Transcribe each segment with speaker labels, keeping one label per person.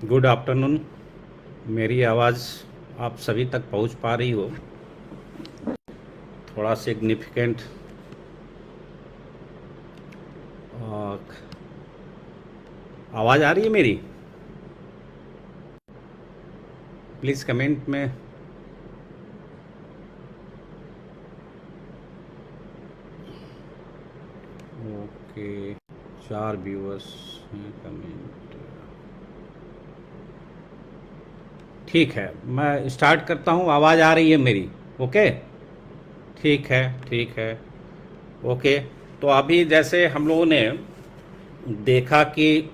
Speaker 1: Good afternoon. मेरी आवाज़ आप सभी तक पहुंच पा रही हो? थोड़ा सिग्निफिकेंट आवाज़ आ रही है मेरी? प्लीज़ कमेंट में। ओके, 4 व्यूअर्स हैं। कमेंट ठीक है, मैं स्टार्ट करता हूँ। आवाज़ आ रही है मेरी? ओके, ठीक है, ठीक है, ओके। तो अभी जैसे हम लोगों ने देखा कि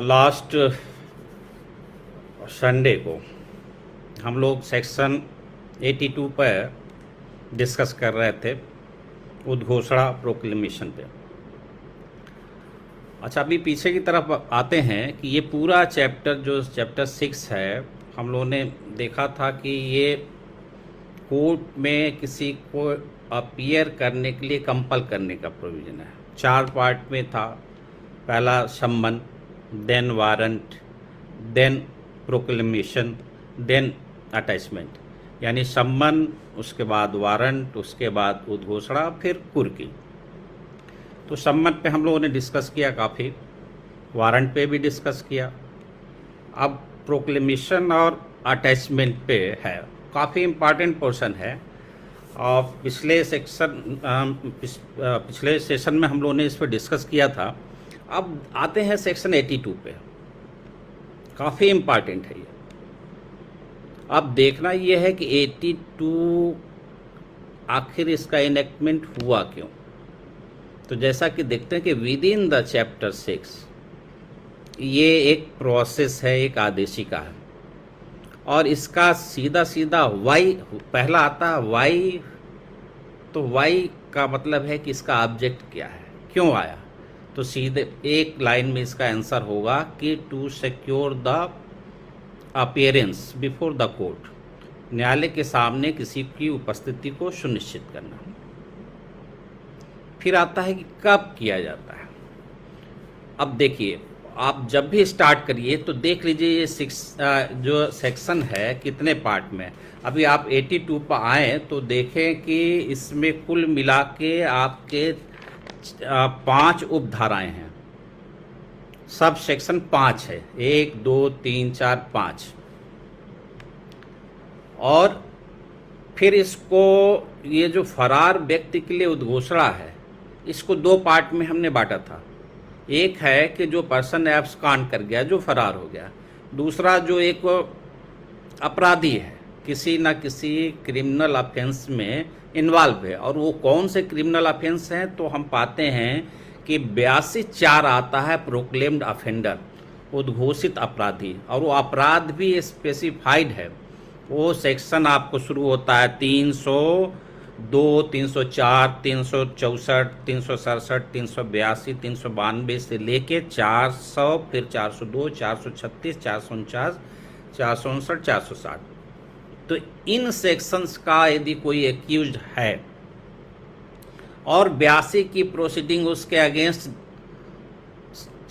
Speaker 1: लास्ट संडे को हम लोग सेक्शन 82 पर डिस्कस कर रहे थे, उद्घोषणा प्रोक्लेमेशन पे। अच्छा, अभी पीछे की तरफ आते हैं कि ये पूरा चैप्टर जो चैप्टर 6 है, हम लोगों ने देखा था कि ये कोर्ट में किसी को अपीयर करने के लिए कंपल करने का प्रोविज़न है। 4 पार्ट में था। पहला summons, then warrant, then proclamation, then attachment. यानी सम्मन, उसके बाद वारंट, उसके बाद उद्घोषणा, फिर कुर्की। तो सम्मन पे हम लोगों ने डिस्कस किया काफ़ी, वारंट पे भी डिस्कस किया। अब प्रोक्लेमेशन और अटैचमेंट पे है, काफ़ी इम्पॉर्टेंट पोर्शन है। और पिछले सेशन में हम लोगों ने इस पर डिस्कस किया था। अब आते हैं सेक्शन 82 पे, काफ़ी इम्पॉर्टेंट है ये। अब देखना ये है कि 82 आखिर इसका इनेक्टमेंट हुआ क्यों। तो जैसा कि देखते हैं कि विद इन द चैप्टर 6 ये एक प्रोसेस है, एक आदेशिका है। और इसका सीधा सीधा वाई पहला आता है। वाई, तो वाई का मतलब है कि इसका ऑब्जेक्ट क्या है, क्यों आया। तो सीधे एक लाइन में इसका आंसर होगा कि to secure the appearance before the court, न्यायालय के सामने किसी की उपस्थिति को सुनिश्चित करना। फिर आता है कि कब किया जाता है। अब देखिए, आप जब भी स्टार्ट करिए तो देख लीजिए ये जो सेक्शन है कितने पार्ट में। अभी आप 82 पर आए तो देखें कि इसमें कुल मिला के आपके 5 उपधाराएं हैं। सब सेक्शन 5 है, 1 2 3 4 5। और फिर इसको, ये जो फरार व्यक्ति के लिए उद्घोषणा है, इसको 2 पार्ट में हमने बांटा था। एक है कि जो पर्सन एब्सकॉन्ड कर गया, जो फरार हो गया। दूसरा जो एक अपराधी है, किसी न किसी क्रिमिनल ऑफेंस में इन्वॉल्व है। और वो कौन से क्रिमिनल ऑफेंस हैं, तो हम पाते हैं कि 82(4) आता है प्रोक्लेम्ड ऑफेंडर, उद्घोषित अपराधी। और वो अपराध भी स्पेसिफाइड है। वो सेक्शन आपको शुरू होता है 302, 304, 364, 367, 382, 392 से लेके 400, फिर 402, 436, 449, 459, 460। तो इन सेक्शंस का यदि कोई एक्यूज्ड है और 82 की प्रोसीडिंग उसके अगेंस्ट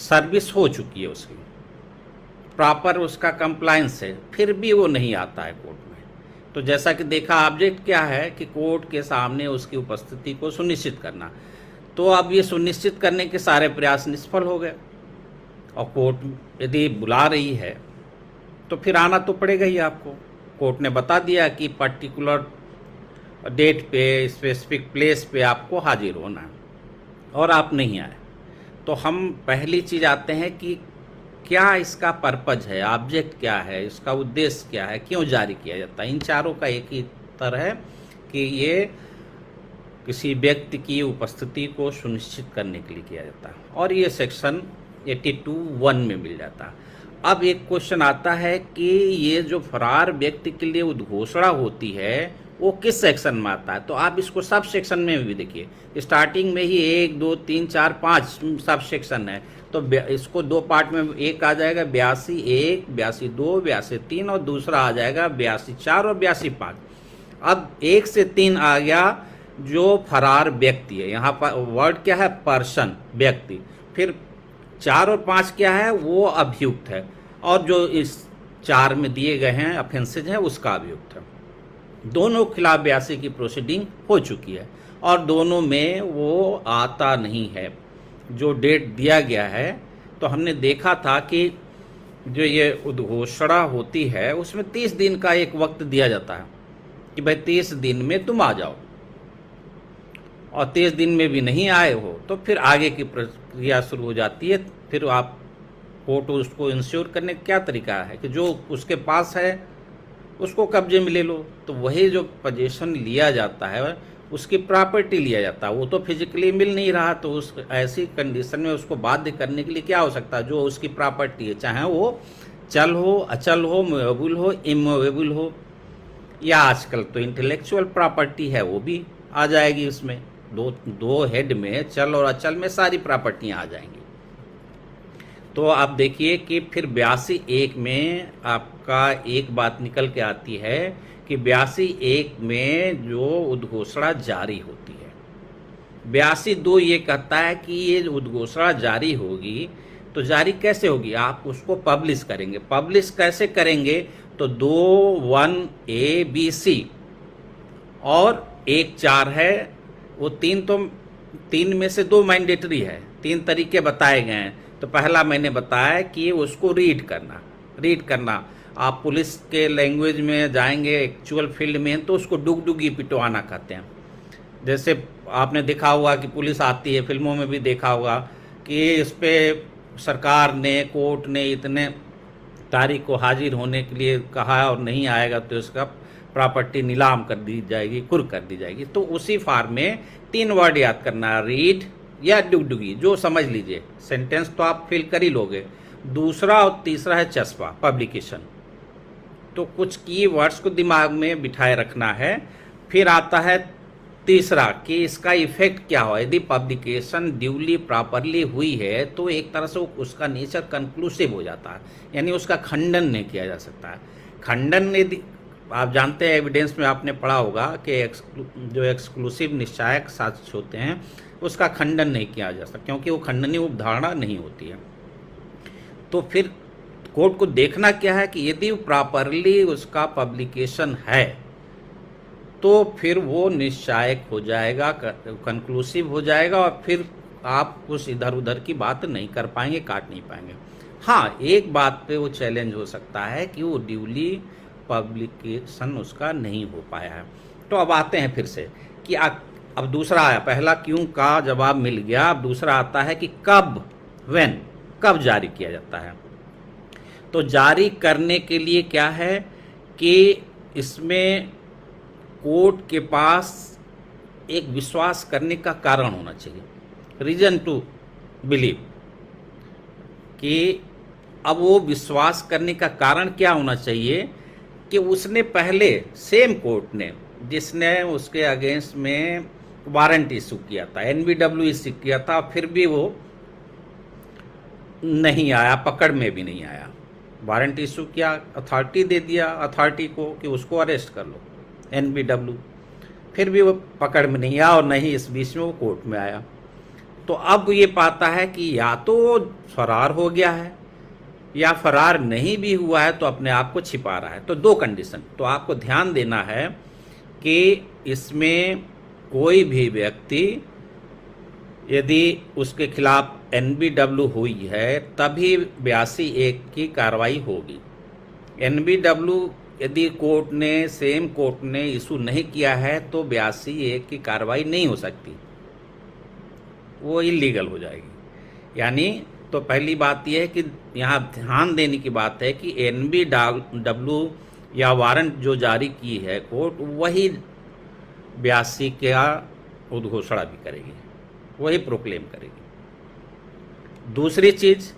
Speaker 1: सर्विस हो चुकी है, उसकी प्रॉपर उसका कंप्लायंस है, फिर भी वो नहीं आता है कोर्ट में। तो जैसा कि देखा, ऑब्जेक्ट क्या है कि कोर्ट के सामने उसकी उपस्थिति को सुनिश्चित करना। तो अब ये सुनिश्चित करने के सारे प्रयास निष्फल हो गए। और कोर्ट यदि बुला रही है तो फिर आना तो पड़ेगा ही आपको। कोर्ट ने बता दिया कि पर्टिकुलर डेट पे, स्पेसिफिक प्लेस पे आपको हाजिर होना है, और आप नहीं आए। तो हम पहली चीज़ आते हैं कि क्या इसका पर्पज है, ऑब्जेक्ट क्या है, इसका उद्देश्य क्या है, क्यों जारी किया जाता है। इन चारों का एक ही तरह है कि ये किसी व्यक्ति की उपस्थिति को सुनिश्चित करने के लिए किया जाता है। और ये सेक्शन 82(1) में मिल जाता है। अब एक क्वेश्चन आता है कि ये जो फरार व्यक्ति के लिए उद्घोषणा होती है वो किस सेक्शन में आता है। तो आप इसको सब सेक्शन में भी देखिए। स्टार्टिंग में ही 1 2 3 4 5 सब सेक्शन है। तो इसको 2 पार्ट में, एक आ जाएगा 82(1), 82(2), 82(3), और दूसरा आ जाएगा 82(4) और 82(5). अब 1 से 3 आ गया जो फरार व्यक्ति है। यहाँ पर वर्ड क्या है, पर्सन, व्यक्ति। फिर 4 और 5 क्या है, वो अभियुक्त है। और जो इस 4 में दिए गए हैं ऑफेंसेज हैं उसका अभियुक्त है। दोनों खिलाफ 82 की प्रोसीडिंग हो चुकी है और दोनों में वो आता नहीं है। जो डेट दिया गया है तो हमने देखा था कि जो ये उद्घोषणा होती है उसमें 30 दिन का एक वक्त दिया जाता है कि भाई 30 दिन में तुम आ जाओ, और 30 दिन में भी नहीं आए हो तो फिर आगे की प्रक्रिया शुरू हो जाती है। फिर आप कोर्ट उसको इंश्योर करने का क्या तरीका है कि जो उसके पास है उसको कब्जे में ले लो, तो वही जो पोजीशन लिया जाता है उसकी प्रॉपर्टी लिया जाता है। वो तो फिजिकली मिल नहीं रहा, तो उस ऐसी कंडीशन में उसको बाध्य करने के लिए क्या हो सकता है, जो उसकी प्रॉपर्टी है, चाहे वो चल हो, अचल हो, मूवेबल हो, इमूवेबल हो, या आजकल तो इंटेलेक्चुअल प्रॉपर्टी है वो भी आ जाएगी इसमें। दो हेड में चल और अचल में सारी प्रॉपर्टियां आ जाएंगी। तो आप देखिए कि फिर 82(1) में आपका एक बात निकल के आती है कि 82(1) में जो उद्घोषणा जारी होती है, 82(2) ये कहता है कि ये उद्घोषणा जारी होगी तो जारी कैसे होगी, आप उसको पब्लिश करेंगे। पब्लिश कैसे करेंगे, तो 2(1)(a)(b)(c) और 1(4) है, वो 3 में से 2 मैंडेटरी है। 3 तरीके बताए गए हैं। तो पहला मैंने बताया कि उसको रीड करना। आप पुलिस के लैंग्वेज में जाएंगे एक्चुअल फील्ड में तो उसको डुगडुगी पिटवाना कहते हैं। जैसे आपने देखा होगा कि पुलिस आती है, फिल्मों में भी देखा होगा कि इस पे सरकार ने, कोर्ट ने इतने तारीख को हाजिर होने के लिए कहा और नहीं आएगा तो इसका प्रॉपर्टी नीलाम कर दी जाएगी, कुर्क कर दी जाएगी। तो उसी फार्म में 3 वर्ड याद करना, रीड या डुगडुगी, जो समझ लीजिए। सेंटेंस तो आप फिल कर ही लोगे। दूसरा और तीसरा है चस्पा, पब्लिकेशन। तो कुछ की वर्ड्स को दिमाग में बिठाए रखना है। फिर आता है तीसरा कि इसका इफेक्ट क्या हो। यदि पब्लिकेशन ड्यूली प्रॉपरली हुई है तो एक तरह से उसका नेचर कंक्लूसिव हो जाता है, यानी उसका खंडन नहीं किया जा सकता है। खंडन यदि आप जानते हैं, एविडेंस में आपने पढ़ा होगा कि जो एक्सक्लूसिव निश्चायक साक्ष्य होते हैं उसका खंडन नहीं किया जा सकता, क्योंकि वो खंडनीय उपधारणा नहीं होती है। तो फिर कोर्ट को देखना क्या है कि यदि प्रॉपरली उसका पब्लिकेशन है तो फिर वो निश्चायक हो जाएगा, कंक्लूसिव हो जाएगा, और फिर आप उस इधर उधर की बात नहीं कर पाएंगे, काट नहीं पाएंगे। हाँ, एक बात पे वो चैलेंज हो सकता है कि वो ड्यूली पब्लिकेशन उसका नहीं हो पाया है। तो अब आते हैं फिर से कि अब दूसरा आया, पहला क्यों का जवाब मिल गया। अब दूसरा आता है कि कब, व्हेन, कब जारी किया जाता है। तो जारी करने के लिए क्या है कि इसमें कोर्ट के पास एक विश्वास करने का कारण होना चाहिए, रीजन टू बिलीव। कि अब वो विश्वास करने का कारण क्या होना चाहिए कि उसने पहले सेम कोर्ट ने, जिसने उसके अगेंस्ट में वारंट इशू किया था, NBW इशू किया था, फिर भी वो नहीं आया, पकड़ में भी नहीं आया। वारंट इशू किया, अथॉरिटी दे दिया अथॉरिटी को कि उसको अरेस्ट कर लो, NBW, फिर भी वो पकड़ में नहीं आया और नहीं इस बीच में वो कोर्ट में आया। तो अब ये पाता है कि या तो वो फरार हो गया है या फरार नहीं भी हुआ है तो अपने आप को छिपा रहा है। तो 2 कंडीशन तो आपको ध्यान देना है कि इसमें कोई भी व्यक्ति यदि उसके खिलाफ NBW हुई है तभी 82(1) की कार्रवाई होगी। NBW यदि कोर्ट ने, सेम कोर्ट ने इशू नहीं किया है तो 82(1) की कार्रवाई नहीं हो सकती, वो इलीगल हो जाएगी। यानी तो पहली बात यह है कि यहाँ ध्यान देने की बात है कि NBW या वारंट जो जारी की है कोर्ट, वही 82 का उद्घोषणा भी करेगी, वही प्रोक्लेम करेगी। दूसरी चीज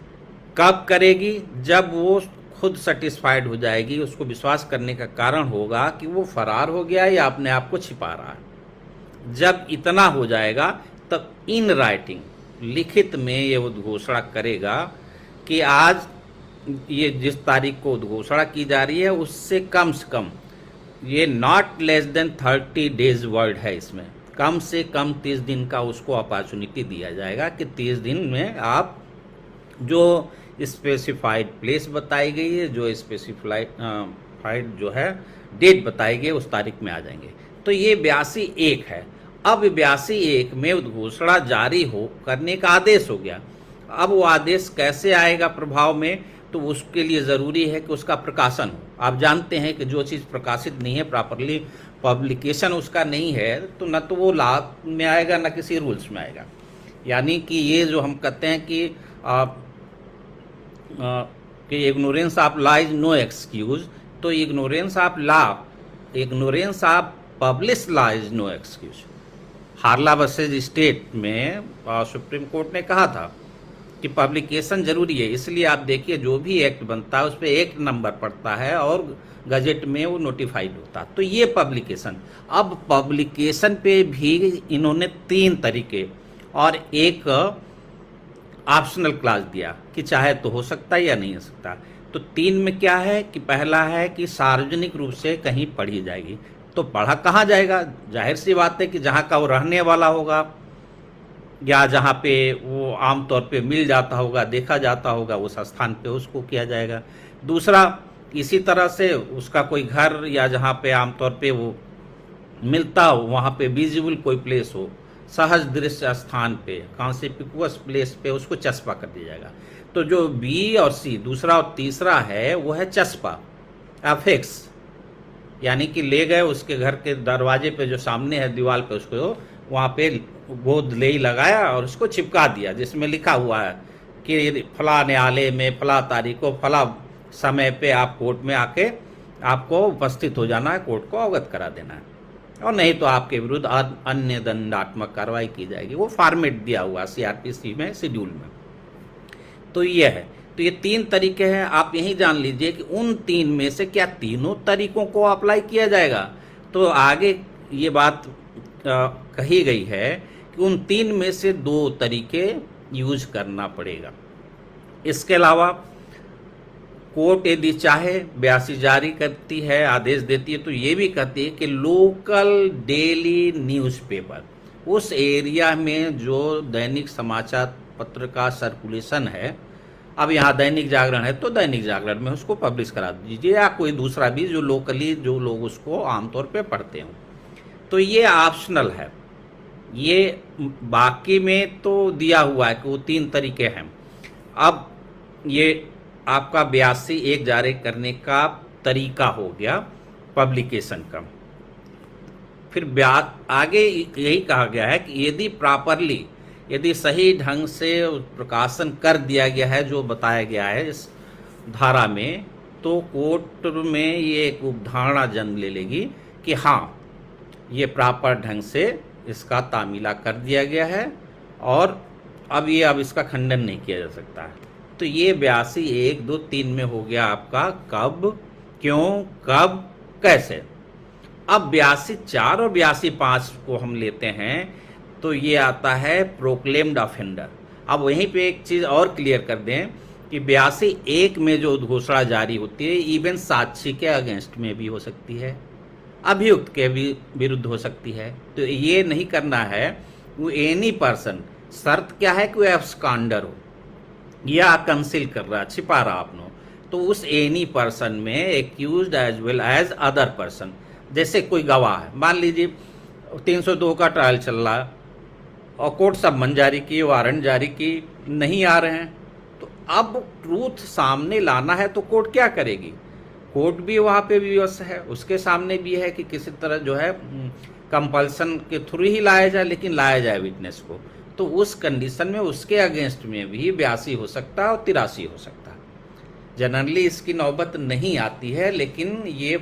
Speaker 1: कब करेगी, जब वो खुद सेटिस्फाइड हो जाएगी, उसको विश्वास करने का कारण होगा कि वो फरार हो गया या अपने आप को छिपा रहा है। जब इतना हो जाएगा तब इन राइटिंग, लिखित में ये उद्घोषणा करेगा कि आज ये जिस तारीख को उद्घोषणा की जा रही है उससे कम से कम, ये not less than 30 days word है, इसमें कम से कम 30 दिन का उसको अपॉर्चुनिटी दिया जाएगा कि 30 दिन में आप जो स्पेसिफाइड प्लेस बताई गई है, जो स्पेसिफाइड जो है डेट बताई गई उस तारीख में आ जाएंगे। तो ये 82(1) है। अब 82(1) में उद्घोषणा जारी हो करने का आदेश हो गया। अब वो आदेश कैसे आएगा प्रभाव में, तो उसके लिए ज़रूरी है कि उसका प्रकाशन हो। आप जानते हैं कि जो चीज़ प्रकाशित नहीं है, प्रॉपरली पब्लिकेशन उसका नहीं है, तो न तो वो लॉ में आएगा न किसी रूल्स में आएगा। यानी कि ये जो हम कहते हैं कि ignorance of law is no excuse, तो ignorance of publish law is no excuse. Harla versus state में सुप्रीम कोर्ट ने कहा था कि पब्लिकेशन जरूरी है, इसलिए आप देखिए जो भी एक्ट बनता है उस पर एक्ट नंबर पड़ता है और गजट में वो नोटिफाइड होता है। तो ये पब्लिकेशन, अब पब्लिकेशन पे भी इन्होंने 3 तरीके और एक ऑप्शनल क्लास दिया कि चाहे तो हो सकता है या नहीं हो सकता। तो 3 में क्या है कि पहला है कि सार्वजनिक रूप से कहीं पढ़ी जाएगी। तो पढ़ा कहाँ जाएगा? जाहिर सी बात है कि जहाँ का वो रहने वाला होगा या जहाँ पे वो आमतौर पे मिल जाता होगा, देखा जाता होगा, उस स्थान पे उसको किया जाएगा। दूसरा, इसी तरह से उसका कोई घर या जहाँ पे आमतौर पे वो मिलता हो वहाँ पे विजिबल कोई प्लेस हो, सहज दृश्य स्थान पे, कॉन्स्पिकुअस प्लेस पे उसको चस्पा कर दिया जाएगा। तो जो बी और सी, दूसरा और तीसरा है, वो है चस्पा, अफेक्स, यानी कि ले गए उसके घर के दरवाजे पे जो सामने है दीवार पे, उसको वहाँ पे गोद ले लगाया और उसको चिपका दिया, जिसमें लिखा हुआ है कि फला न्यायालय में फला तारीख को फला समय पे आप कोर्ट में आके आपको उपस्थित हो जाना है, कोर्ट को अवगत करा देना है, और नहीं तो आपके विरुद्ध अन्य दंडात्मक कार्रवाई की जाएगी। वो फॉर्मेट दिया हुआ CRPC में, शेड्यूल में। तो ये है। तो ये 3 तरीके हैं। आप यही जान लीजिए कि उन 3 में से क्या तीनों तरीकों को अप्लाई किया जाएगा। तो आगे ये बात कही गई है कि उन 3 में से 2 तरीके यूज करना पड़ेगा। इसके अलावा कोर्ट यदि चाहे 82 जारी करती है, आदेश देती है, तो ये भी कहती है कि लोकल डेली न्यूज़पेपर, उस एरिया में जो दैनिक समाचार पत्र का सर्कुलेशन है, अब यहाँ दैनिक जागरण है तो दैनिक जागरण में उसको पब्लिश करा दीजिए, या कोई दूसरा भी जो लोकली जो लोग उसको आमतौर पे पढ़ते हों। तो ये ऑप्शनल है। ये बाकी में तो दिया हुआ है कि वो 3 तरीके हैं। अब ये आपका 82(1) जारी करने का तरीका हो गया पब्लिकेशन का। फिर आगे यही कहा गया है कि यदि प्रॉपरली, यदि सही ढंग से प्रकाशन कर दिया गया है जो बताया गया है इस धारा में, तो कोर्ट में ये एक उपधारणा जन्म ले लेगी कि हाँ, ये प्रॉपर ढंग से इसका तामीला कर दिया गया है और अब इसका खंडन नहीं किया जा सकता है। तो ये 82(1), 2, 3 में हो गया आपका कब, क्यों, कब, कैसे। अब 82(4) और 82(5) को हम लेते हैं तो ये आता है प्रोक्लेम्ड ऑफेंडर। अब वहीं पे एक चीज़ और क्लियर कर दें कि 82(1) में जो उद्घोषणा जारी होती है, इवन साक्षी के अगेंस्ट में भी हो सकती है, अभियुक्त के भी विरुद्ध हो सकती है। तो ये नहीं करना है वो एनी पर्सन, शर्त क्या है कि वो एब्सकॉन्डर हो या कंसील कर रहा, छिपा रहा अपनो, तो उस एनी पर्सन में accused as well as other person. जैसे कोई गवाह है, मान लीजिए 302 का ट्रायल चल रहा है और कोर्ट सम्मन जारी की, वारंट जारी की, नहीं आ रहे हैं, तो अब ट्रूथ सामने लाना है तो कोर्ट क्या करेगी? कोर्ट भी वहाँ पे विवश है, उसके सामने भी है कि किसी तरह जो है कंपल्सन के थ्रू ही लाया जाए, लेकिन लाया जाए विटनेस को। तो उस कंडीशन में उसके अगेंस्ट में भी 82 हो सकता है और 83 हो सकता है। जनरली इसकी नौबत नहीं आती है, लेकिन ये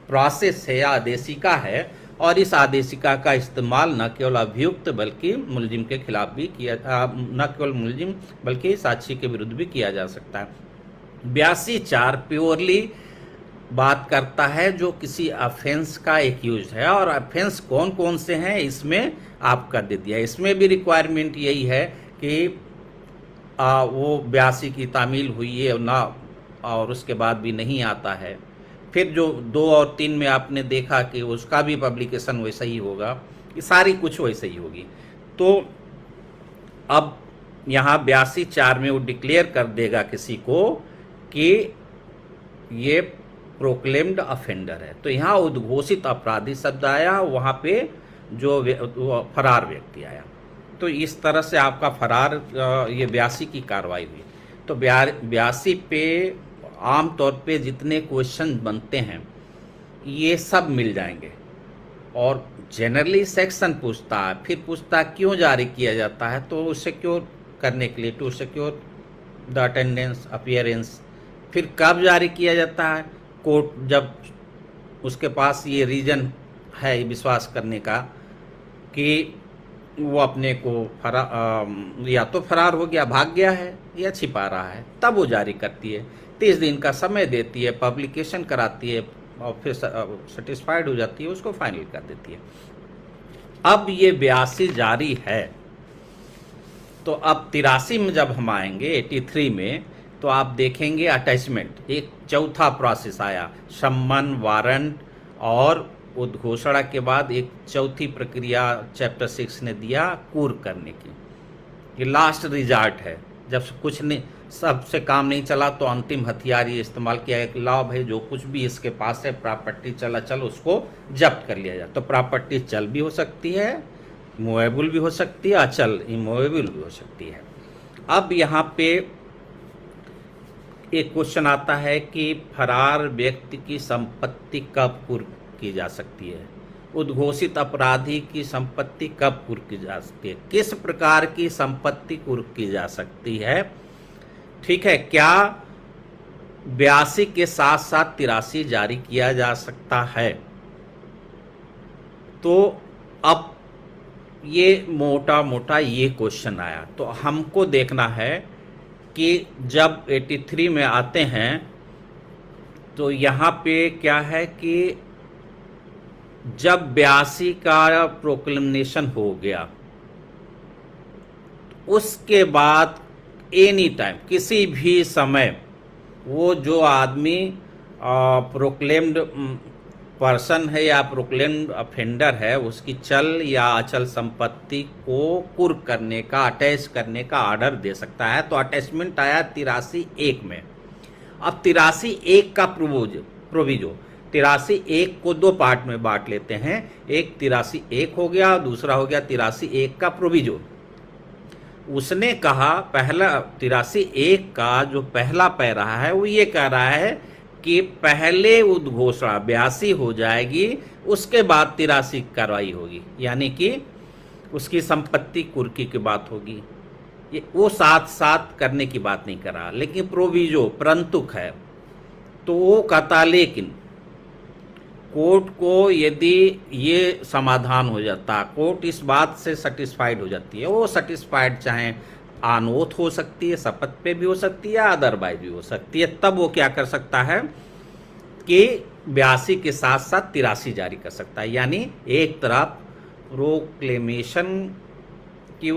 Speaker 1: प्रोसेस है, आदेशिका है, और इस आदेशिका का इस्तेमाल न केवल अभियुक्त बल्कि मुलजिम के खिलाफ भी किया, न केवल मुलजिम बल्कि साक्षी के विरुद्ध भी किया जा सकता है। 82(4) प्योरली बात करता है जो किसी अफेंस का एक्यूज है, और अफेंस कौन कौन से हैं इसमें आपका दे दिया। इसमें भी रिक्वायरमेंट यही है कि वो 82 की तामील हुई है ना, और उसके बाद भी नहीं आता है। फिर जो 2 और 3 में आपने देखा कि उसका भी पब्लिकेशन वैसा ही होगा, ये सारी कुछ वैसे ही होगी। तो अब यहाँ 82(4) में वो डिक्लेयर कर देगा किसी को कि ये प्रोक्लेम्ड अफेंडर है। तो यहाँ उद्घोषित अपराधी शब्द आया, वहाँ पे जो फरार व्यक्ति आया। तो इस तरह से आपका फरार ये 82 की कार्रवाई हुई। तो 82 पे आमतौर पे जितने क्वेश्चन बनते हैं ये सब मिल जाएंगे। और जनरली सेक्शन पूछता है, फिर पूछता है क्यों जारी किया जाता है, तो सिक्योर करने के लिए, to secure the attendance appearance. फिर कब जारी किया जाता है, कोर्ट जब उसके पास ये रीजन है विश्वास करने का कि वो अपने को या तो फरार हो गया, भाग गया है, या छिपा रहा है, तब वो जारी करती है। 30 दिन का समय देती है, पब्लिकेशन कराती है, और फिर सेटिस्फाइड हो जाती है, उसको फाइनल कर देती है। अब ये 82 जारी है। तो अब 83 में जब हम आएंगे 83 में, तो आप देखेंगे अटैचमेंट, एक चौथा प्रोसेस आया, सम्मन, वारंट और उद्घोषणा के बाद एक चौथी प्रक्रिया चैप्टर 6 ने दिया, कूर करने की। ये लास्ट रिजॉर्ट है, जब कुछ नहीं, सबसे काम नहीं चला तो अंतिम हथियार ये इस्तेमाल किया है कि लाओ भाई जो कुछ भी इसके पास है प्रॉपर्टी चला चल उसको जब्त कर लिया जाए। तो प्रॉपर्टी चल भी हो सकती है, मूवेबल भी हो सकती है, अचल इमूवेबल भी हो सकती है। अब यहाँ पे एक क्वेश्चन आता है कि फरार व्यक्ति की संपत्ति कब कुर्क की जा सकती है, उद्घोषित अपराधी की संपत्ति कब कुर्क की जा सकती है, किस प्रकार की संपत्ति कुर्क की जा सकती है। ठीक है, क्या 82 के साथ साथ 83 जारी किया जा सकता है। तो अब ये मोटा मोटा ये क्वेश्चन आया, तो हमको देखना है कि जब 83 में आते हैं तो यहाँ पे क्या है कि जब 82 का प्रोक्लेमेशन हो गया, उसके बाद एनी टाइम किसी भी समय वो जो आदमी प्रोक्लेम्ड पर्सन है या प्रोक्लेम्ड अफेंडर है, उसकी चल या अचल संपत्ति को कुर्क करने का, अटैच करने का ऑर्डर दे सकता है। तो अटैचमेंट आया 83(1) में। अब 83(1) का प्रोविजो 83(1) को दो पार्ट में बांट लेते हैं, एक 83(1) हो गया, दूसरा हो गया 83(1) का प्रोविजो। उसने कहा पहला 83(1) का जो पहला पैरा है वो ये कह रहा है कि पहले उद्घोषणा 82 हो जाएगी, उसके बाद 83 कार्रवाई होगी, यानी कि उसकी संपत्ति कुर्की की बात होगी। ये वो साथ साथ करने की बात नहीं कर रहा, लेकिन प्रोविजो परंतुक है। तो वो कहता लेकिन कोर्ट को यदि ये समाधान हो जाता, कोर्ट इस बात से सेटिस्फाइड हो जाती है, वो सेटिस्फाइड चाहे आनोथ हो सकती है, शपथ पे भी हो सकती है, अदरवाइज भी हो सकती है, तब वो क्या कर सकता है कि 82 के साथ साथ 83 जारी कर सकता है। यानी एक तरफ प्रोक्लेमेशन की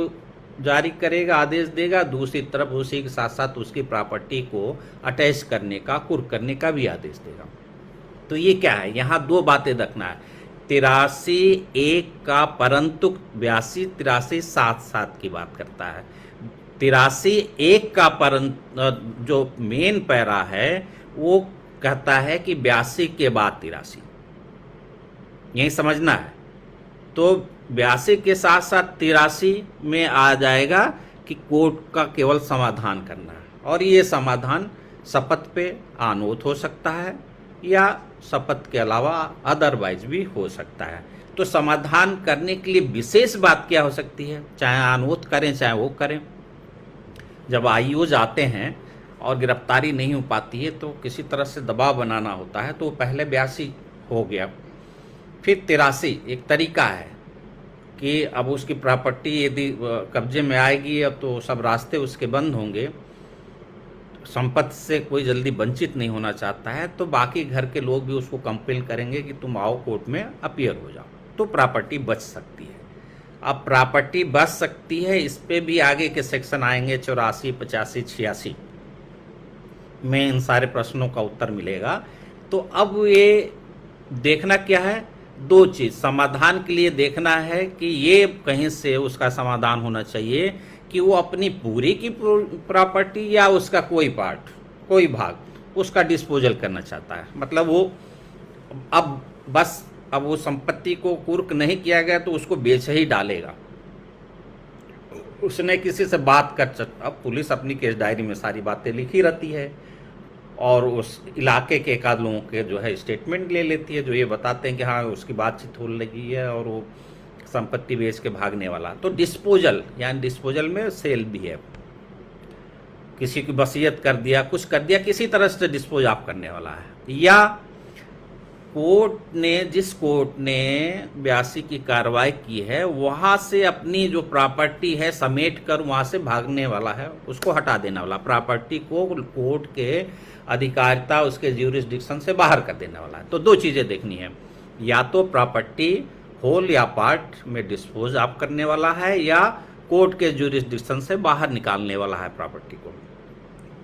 Speaker 1: जारी करेगा, आदेश देगा, दूसरी तरफ उसी के साथ साथ उसकी प्रॉपर्टी को अटैच करने का, कुर्क करने का भी आदेश देगा। तो ये क्या है, यहाँ दो बातें रखना है। 83(1) का परंतु 82 83 साथ साथ की बात करता है। 83(1) का जो मेन पैरा है वो कहता है कि 82 के बाद 83, यही समझना है। तो 82 के साथ साथ 83 में आ जाएगा कि कोर्ट का केवल समाधान करना है, और ये समाधान शपथ पे आनोथ हो सकता है या शपथ के अलावा अदरवाइज भी हो सकता है। तो समाधान करने के लिए विशेष बात क्या हो सकती है, चाहे आनोथ करें चाहे वो करें। जब आईओज आते हैं और गिरफ्तारी नहीं हो पाती है तो किसी तरह से दबाव बनाना होता है, तो पहले 82 हो गया, फिर 83 एक तरीका है कि अब उसकी प्रॉपर्टी यदि कब्जे में आएगी अब तो सब रास्ते उसके बंद होंगे, संपत्ति से कोई जल्दी वंचित नहीं होना चाहता है, तो बाकी घर के लोग भी उसको कंपेल करेंगे कि तुम आओ कोर्ट में अपीयर हो जाओ, तो प्रॉपर्टी बच सकती है। अब प्रॉपर्टी बच सकती है, इस पे भी आगे के सेक्शन आएंगे, 84, 85, 86 में इन सारे प्रश्नों का उत्तर मिलेगा। तो अब ये देखना क्या है, दो चीज़ समाधान के लिए देखना है कि ये कहीं से उसका समाधान होना चाहिए कि वो अपनी पूरी की प्रॉपर्टी या उसका कोई पार्ट, कोई भाग उसका डिस्पोजल करना चाहता है। मतलब वो अब वो संपत्ति को कुर्क नहीं किया गया तो उसको बेच ही डालेगा। उसने किसी से बात कर, अब पुलिस अपनी केस डायरी में सारी बातें लिखी रहती है और उस इलाके के एक आध लोगों के जो है स्टेटमेंट ले लेती है, जो ये बताते हैं कि हाँ उसकी बातचीत हो लगी है और वो संपत्ति बेच के भागने वाला। तो डिस्पोजल, यानी डिस्पोजल में सेल भी है, किसी की वसीयत कर दिया, कुछ कर दिया, किसी तरह से डिस्पोज ऑफ करने वाला है। या जिस कोर्ट ने 82 की कार्रवाई की है वहां से अपनी जो प्रॉपर्टी है समेट कर वहां से भागने वाला है, उसको हटा देने वाला, प्रॉपर्टी को कोर्ट के अधिकारिता, उसके ज्यूरिसडिक्शन से बाहर कर देने वाला है। तो दो चीजें देखनी है, या तो प्रॉपर्टी होल या पार्ट में डिस्पोज ऑफ करने वाला है या कोर्ट के ज्यूरिसडिक्शन से बाहर निकालने वाला है प्रॉपर्टी को,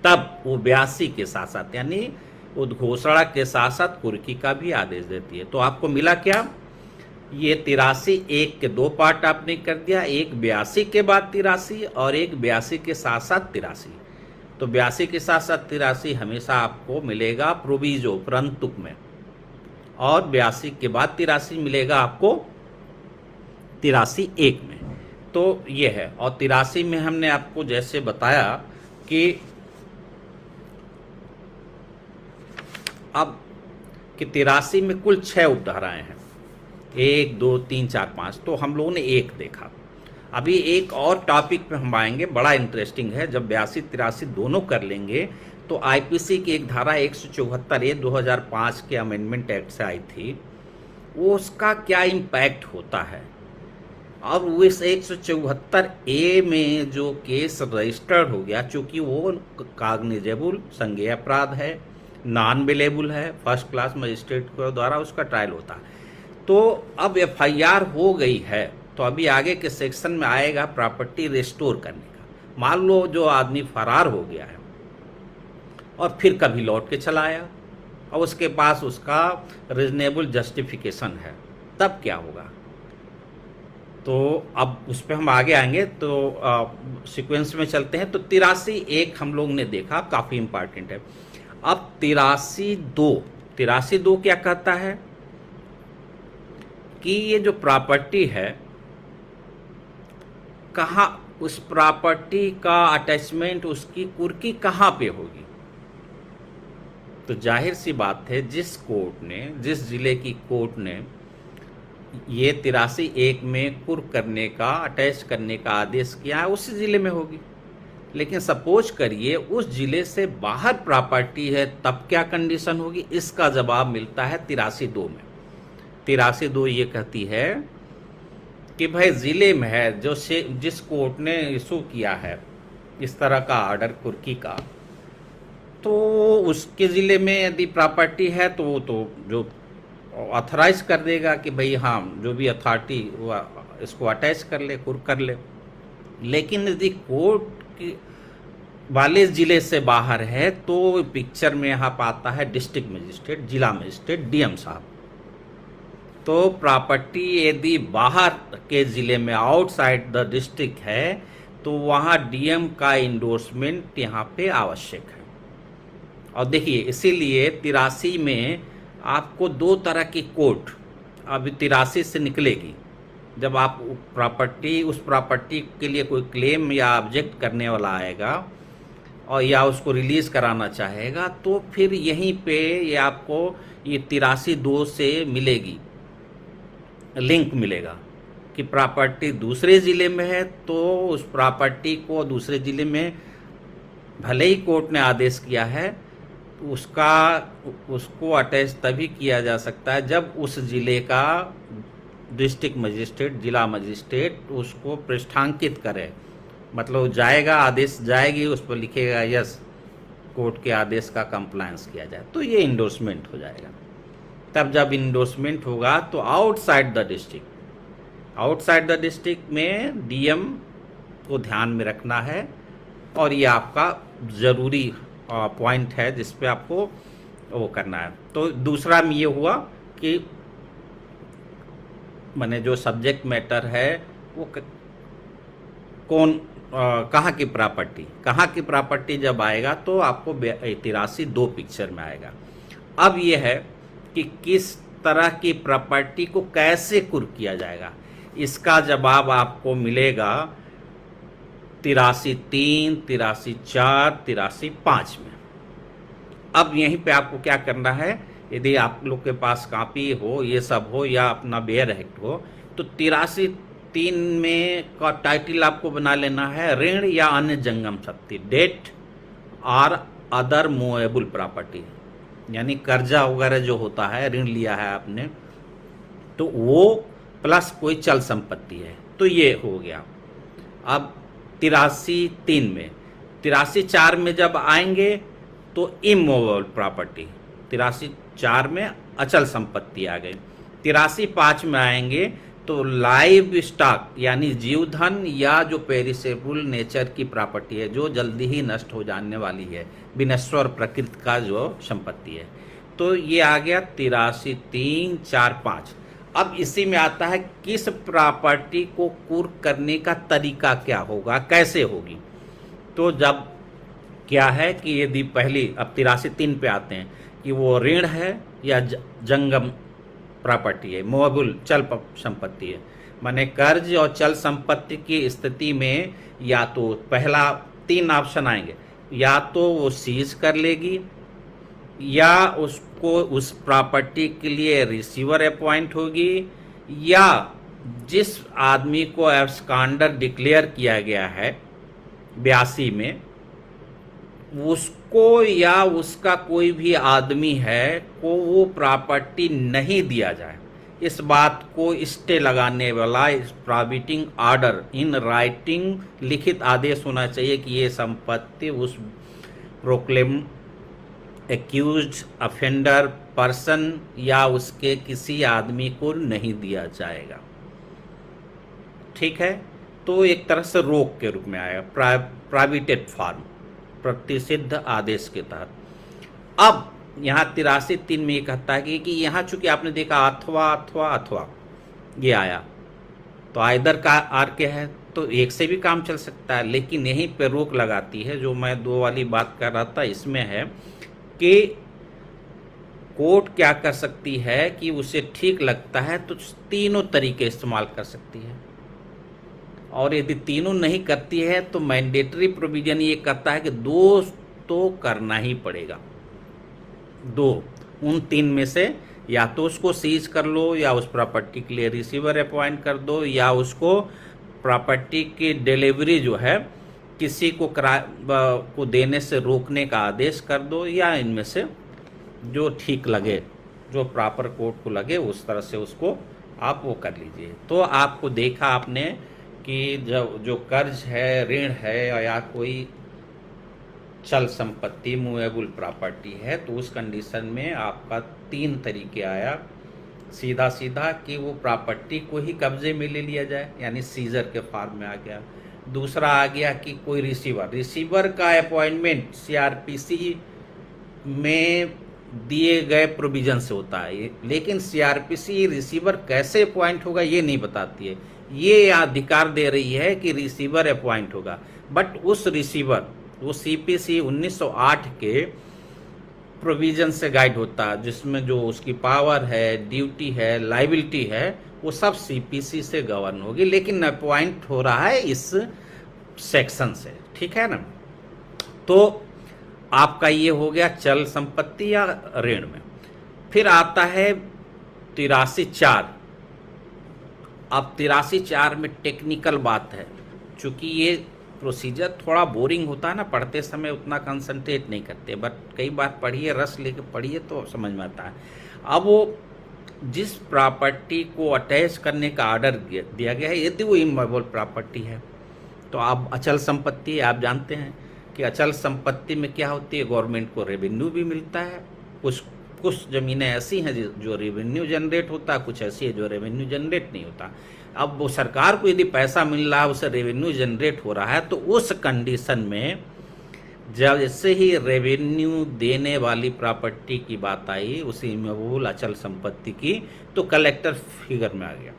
Speaker 1: तब वो 82 के साथ साथ यानी उद्घोषणा के साथ साथ कुर्की का भी आदेश देती है। तो आपको मिला क्या, ये 83 एक के दो पार्ट आपने कर दिया, एक 82 के बाद 83 और एक 82 के साथ साथ 83। तो 82 के साथ साथ 83 हमेशा आपको मिलेगा प्रोविजो परंतुक में, और 82 के बाद 83 मिलेगा आपको 83 एक में। तो ये है, और 83 में हमने आपको जैसे बताया कि अब कि 83 में कुल 6 उपधाराएं हैं, 1 2 3 4 5, तो हम लोगों ने एक देखा। अभी एक और टॉपिक पे हम आएंगे, बड़ा इंटरेस्टिंग है। जब 82 83 दोनों कर लेंगे तो आईपीसी की एक धारा 174A 2005 के अमेंडमेंट एक्ट से आई थी, वो उसका क्या इम्पैक्ट होता है। अब उस 174A में जो केस रजिस्टर्ड हो गया, चूंकि वो कॉग्निजेबल संज्ञेय अपराध है, नॉन बेलेबल है, फर्स्ट क्लास मजिस्ट्रेट के द्वारा उसका ट्रायल होता है, तो अब एफआईआर हो गई है, तो अभी आगे के सेक्शन में आएगा प्रॉपर्टी रिस्टोर करने का। मान लो जो आदमी फरार हो गया है और फिर कभी लौट के चला आया और उसके पास उसका रीजनेबल जस्टिफिकेशन है, तब क्या होगा। तो अब उस पर हम आगे आएंगे, तो सीक्वेंस में चलते हैं। तो 83 एक हम लोग ने देखा, काफ़ी इंपॉर्टेंट है। अब 83(2) क्या कहता है कि ये जो प्रॉपर्टी है कहाँ, उस प्रॉपर्टी का अटैचमेंट, उसकी कुर्की कहाँ पे होगी। तो जाहिर सी बात है, जिस कोर्ट ने, जिस जिले की कोर्ट ने ये 83 एक में कुर्क करने का, अटैच करने का आदेश किया है, उस जिले में होगी। लेकिन सपोज करिए उस जिले से बाहर प्रॉपर्टी है, तब क्या कंडीशन होगी। इसका जवाब मिलता है 83(2) में। 83(2) ये कहती है कि भाई जिले में है जो से जिस कोर्ट ने इशू किया है इस तरह का ऑर्डर कुर्की का, तो उसके ज़िले में यदि प्रॉपर्टी है तो वो तो जो ऑथराइज कर देगा कि भाई हाँ जो भी अथॉरिटी वो इसको अटैच कर ले, कुर्क कर ले। लेकिन यदि कोर्ट वाले ज़िले से बाहर है तो पिक्चर में यहाँ आता है डिस्ट्रिक्ट मजिस्ट्रेट, जिला मजिस्ट्रेट, डीएम साहब। तो प्रॉपर्टी यदि बाहर के ज़िले में, आउटसाइड द डिस्ट्रिक्ट है, तो वहाँ डीएम का इंडोर्समेंट यहाँ पे आवश्यक है। और देखिए इसीलिए 83 में आपको दो तरह की कोर्ट अभी 83 से निकलेगी। जब आप उस प्रॉपर्टी के लिए कोई क्लेम या ऑब्जेक्ट करने वाला आएगा और या उसको रिलीज़ कराना चाहेगा, तो फिर यहीं पे ये आपको ये 83(2) से मिलेगी, लिंक मिलेगा कि प्रॉपर्टी दूसरे ज़िले में है, तो उस प्रॉपर्टी को दूसरे ज़िले में भले ही कोर्ट ने आदेश किया है, उसको अटैच तभी किया जा सकता है जब उस ज़िले का डिस्ट्रिक्ट मजिस्ट्रेट, जिला मजिस्ट्रेट उसको पृष्ठांकित करे। मतलब जाएगा, आदेश जाएगी, उस पर लिखेगा यस कोर्ट के आदेश का कंप्लायंस किया जाए, तो ये इंडोर्समेंट हो जाएगा। तब जब इंडोर्समेंट होगा तो आउटसाइड द डिस्ट्रिक्ट में डीएम को ध्यान में रखना है, और ये आपका ज़रूरी पॉइंट है जिस पे आपको वो करना है। तो दूसरा में ये हुआ कि माने जो सब्जेक्ट मैटर है वो कौन कहाँ की प्रॉपर्टी जब आएगा तो आपको 83 दो पिक्चर में आएगा। अब ये है कि किस तरह की प्रॉपर्टी को कैसे कुर्क किया जाएगा, इसका जवाब आपको मिलेगा 83(3), 83(4), 83(5) में। अब यहीं पे आपको क्या करना है, यदि आप लोग के पास कॉपी हो, ये सब हो या अपना बेयर एक्ट हो, तो 83(3) में का टाइटल आपको बना लेना है ऋण या अन्य जंगम शक्ति, डेट और अदर मूवेबल प्रॉपर्टी, यानी कर्जा वगैरह जो होता है, ऋण लिया है आपने तो वो प्लस कोई चल संपत्ति है, तो ये हो गया। अब 83(3) में, 83(4) में जब आएंगे तो इमूवेबल प्रॉपर्टी, 83(4) में अचल संपत्ति आ गई। 83(5) में आएंगे तो लाइव स्टॉक यानी जीवधन या जो पेरिसेबल नेचर की प्रॉपर्टी है, जो जल्दी ही नष्ट हो जाने वाली है, विनश्वर प्रकृति का जो संपत्ति है, तो ये आ गया 83(3), 4, 5। अब इसी में आता है किस प्रॉपर्टी को कुर्क करने का तरीका क्या होगा, कैसे होगी। तो जब क्या है कि यदि पहली, अब 83(3) पे आते हैं कि वो ऋण है या जंगम प्रॉपर्टी है, मूवेबल चल संपत्ति है, माने कर्ज और चल संपत्ति की स्थिति में या तो पहला 3 ऑप्शन आएंगे, या तो वो सीज कर लेगी, या उसको उस प्रॉपर्टी के लिए रिसीवर अपॉइंट होगी, या जिस आदमी को एब्सकॉन्डर डिक्लेयर किया गया है 82 में, उसको या उसका कोई भी आदमी है को वो प्रॉपर्टी नहीं दिया जाए। इस बात को स्टे लगाने वाला प्रोहिबिटिंग ऑर्डर इन राइटिंग, लिखित आदेश होना चाहिए कि ये संपत्ति उस प्रोक्लेम एक्यूज्ड ऑफेंडर पर्सन या उसके किसी आदमी को नहीं दिया जाएगा। ठीक है, तो एक तरह से रोक के रूप में आया, प्रोहिबिटेड फॉर्म, प्रतिषिद्ध आदेश के तहत। अब यहाँ 83(3) में ये कहता है कि यहाँ चूंकि आपने देखा अथवा ये आया, तो आइदर का आर के है तो एक से भी काम चल सकता है, लेकिन यहीं पे रोक लगाती है। जो मैं 2 वाली बात कर रहा था इसमें है कि कोर्ट क्या कर सकती है कि उसे ठीक लगता है तो तीनों तरीके इस्तेमाल कर सकती है, और यदि तीनों नहीं करती है तो मैंडेटरी प्रोविजन ये कहता है कि 2 तो करना ही पड़ेगा। 2 उन 3 में से, या तो उसको सीज कर लो, या उस प्रॉपर्टी के लिए रिसीवर अपॉइंट कर दो, या उसको प्रॉपर्टी की डिलीवरी जो है किसी को देने से रोकने का आदेश कर दो, या इनमें से जो ठीक लगे, जो प्रॉपर कोर्ट को लगे उस तरह से उसको आप वो कर लीजिए। तो आपको देखा आपने कि जो कर्ज है, ऋण है, या कोई चल संपत्ति मूवेबल प्रॉपर्टी है, तो उस कंडीशन में आपका 3 तरीके आया। सीधा कि वो प्रॉपर्टी को ही कब्जे में ले लिया जाए, यानी सीजर के फॉर्म में आ गया। दूसरा आ गया कि कोई रिसीवर का अपॉइंटमेंट सीआरपीसी में दिए गए प्रोविजन से होता है, लेकिन सीआरपीसी रिसीवर कैसे अपॉइंट होगा ये नहीं बताती है। ये अधिकार दे रही है कि रिसीवर अपॉइंट होगा, बट उस रिसीवर वो सीपीसी 1908 के प्रोविजन से गाइड होता है, जिसमें जो उसकी पावर है, ड्यूटी है, लाइबिलिटी है, वो सब सीपीसी से गवर्न होगी, लेकिन अपॉइंट हो रहा है इस सेक्शन से। ठीक है ना, तो आपका ये हो गया चल संपत्ति या ऋण में। फिर आता है 83(4). अब 83(4) में टेक्निकल बात है, चूंकि ये प्रोसीजर थोड़ा बोरिंग होता है ना, पढ़ते समय उतना कंसंट्रेट नहीं करते, बट कई बार पढ़िए, रस लेके पढ़िए तो समझ में आता है। अब वो जिस प्रॉपर्टी को अटैच करने का ऑर्डर दिया गया है, यदि वो इमूवेबल प्रॉपर्टी है, तो अब अचल संपत्ति है। आप जानते हैं कि अचल संपत्ति में क्या होती है, गवर्नमेंट को रेवेन्यू भी मिलता है। कुछ ज़मीनें ऐसी हैं जो रेवेन्यू जनरेट होता है, कुछ ऐसी है जो रेवेन्यू जनरेट नहीं होता। अब वो सरकार को यदि पैसा मिल रहा है, उसे रेवेन्यू जनरेट हो रहा है, तो उस कंडीशन में जैसे ही रेवेन्यू देने वाली प्रॉपर्टी की बात आई, उसी इमूवेबल अचल संपत्ति की, तो कलेक्टर फिगर में आ गया।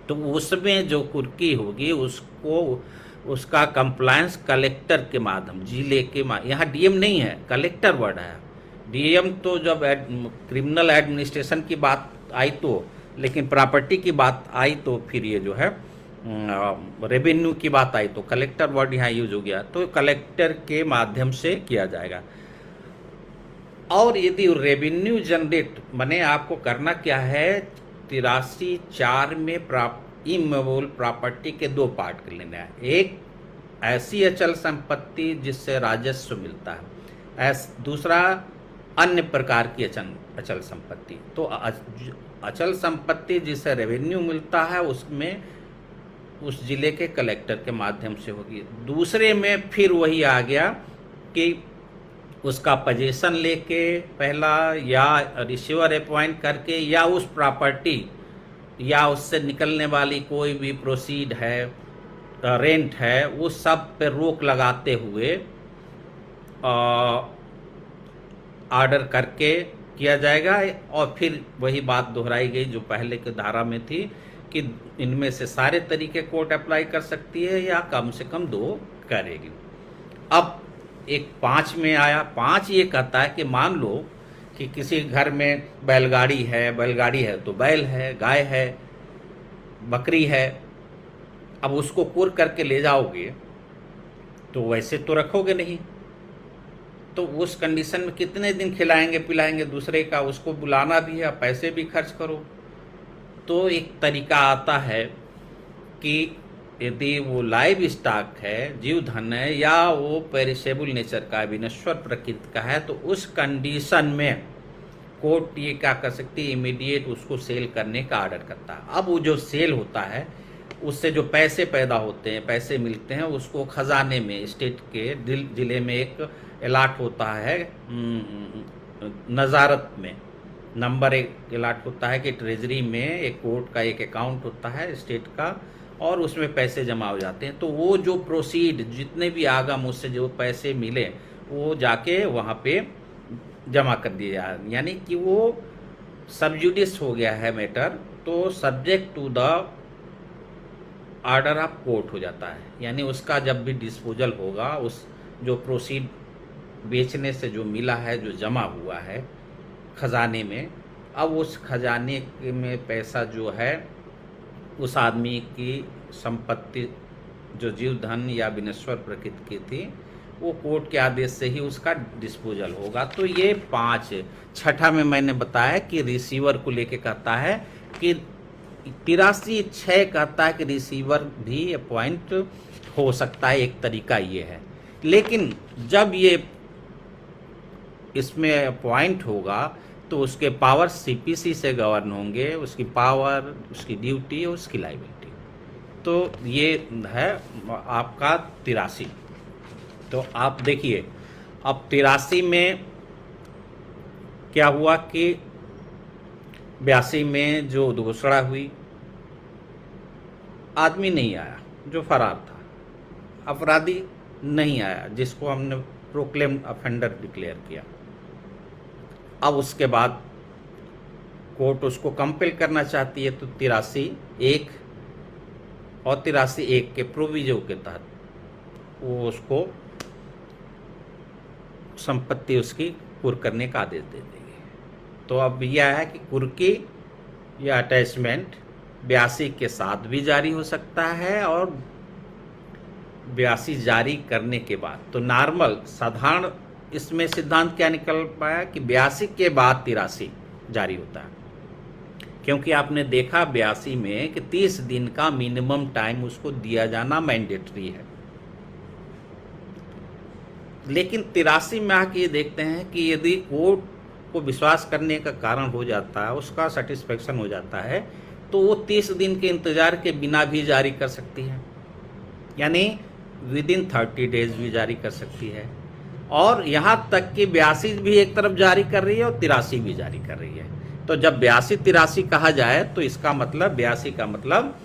Speaker 1: तो उसमें जो कुर्की होगी उसको उसका कंप्लायंस कलेक्टर के माध्यम, जिले के यहाँ डीएम नहीं है, कलेक्टर वर्ड है। डीएम तो जब क्रिमिनल एडमिनिस्ट्रेशन की बात आई तो, लेकिन प्रॉपर्टी की बात आई तो फिर ये जो है रेवेन्यू की बात आई तो कलेक्टर वर्ड यहाँ यूज हो गया। तो कलेक्टर के माध्यम से किया जाएगा। और यदि रेवेन्यू जनरेट माने आपको करना क्या है, 83(4) में इमूवेबल प्रॉपर्टी के दो पार्ट कर लेना है। एक ऐसी अचल संपत्ति जिससे राजस्व मिलता है, दूसरा अन्य प्रकार की अचल संपत्ति। तो अचल संपत्ति जिससे रेवेन्यू मिलता है उसमें उस जिले के कलेक्टर के माध्यम से होगी। दूसरे में फिर वही आ गया कि उसका पोजीशन लेके पहला, या रिसीवर अपॉइंट करके, या उस प्रॉपर्टी या उससे निकलने वाली कोई भी प्रोसीड है, रेंट है, वो सब पे रोक लगाते हुए ऑर्डर करके किया जाएगा। और फिर वही बात दोहराई गई जो पहले के धारा में थी कि इनमें से सारे तरीके कोर्ट अप्लाई कर सकती है या कम से कम 2 करेगी। अब एक 5 में आया। 5 ये कहता है कि मान लो कि किसी घर में बैलगाड़ी है तो बैल है, गाय है, बकरी है। अब उसको कुर करके ले जाओगे तो वैसे तो रखोगे नहीं, तो उस कंडीशन में कितने दिन खिलाएंगे पिलाएंगे दूसरे का, उसको बुलाना भी है, पैसे भी खर्च करो। तो एक तरीका आता है कि यदि वो लाइव स्टॉक है, जीव धन है, या वो पेरिशेबल नेचर का है, विनश्वर प्रकृति का है, तो उस कंडीशन में कोर्ट ये क्या कर सकती है, इमीडिएट उसको सेल करने का ऑर्डर करता है। अब वो जो सेल होता है उससे जो पैसे पैदा होते हैं, पैसे मिलते हैं, उसको खजाने में स्टेट के जिले में एक अलाट होता है, नज़ारत में नंबर 1 अलाट होता है कि ट्रेजरी में एक कोर्ट का एक अकाउंट होता है स्टेट का, और उसमें पैसे जमा हो जाते हैं। तो वो जो प्रोसीड जितने भी आगम उससे जो पैसे मिले वो जाके वहाँ पे जमा कर दिए जाए, यानी कि वो सबजुडिस हो गया है मैटर, तो subject to the order of court हो जाता है। यानी उसका जब भी डिस्पोजल होगा, उस जो प्रोसीड बेचने से जो मिला है, जो जमा हुआ है खजाने में, अब उस खजाने में पैसा जो है उस आदमी की संपत्ति जो जीव धन या विनश्वर प्रकृति की थी, वो कोर्ट के आदेश से ही उसका डिस्पोजल होगा। तो ये 5। छठा में मैंने बताया कि रिसीवर को लेके कहता है कि 83(6) कहता है कि रिसीवर भी अपॉइंट हो सकता है, एक तरीका ये है। लेकिन जब ये इसमें अपॉइंट होगा तो उसके पावर सीपीसी से गवर्न होंगे, उसकी पावर, उसकी ड्यूटी, उसकी लायबिलिटी। तो ये है आपका 83। तो आप देखिए अब 83 में क्या हुआ कि 82 में जो घोषणा हुई, आदमी नहीं आया जो फरार था, अपराधी नहीं आया जिसको हमने प्रोक्लेम्ड ऑफेंडर डिक्लेयर किया। अब उसके बाद कोर्ट उसको कंपेल करना चाहती है, तो 83(1) और 83(1) के प्रोविजो के तहत वो उसको संपत्ति उसकी कुर्क करने का आदेश दे देंगे। तो अब यह है कि कुर्की या अटैचमेंट 82 के साथ भी जारी हो सकता है और 82 जारी करने के बाद। तो नॉर्मल साधारण इसमें सिद्धांत क्या निकल पाया कि 82 के बाद 83 जारी होता है, क्योंकि आपने देखा 82 में कि 30 दिन का मिनिमम टाइम उसको दिया जाना मैंडेटरी है। लेकिन 83 में आके ये देखते हैं कि यदि कोर्ट को विश्वास करने का कारण हो जाता है, उसका सेटिस्फेक्शन हो जाता है, तो वो 30 दिन के इंतजार के बिना भी जारी कर सकती है, यानी विदिन 30 डेज भी जारी कर सकती है। और यहाँ तक कि 82 भी एक तरफ जारी कर रही है और 83 भी जारी कर रही है। तो जब 82-83 कहा जाए तो इसका मतलब 82 का मतलब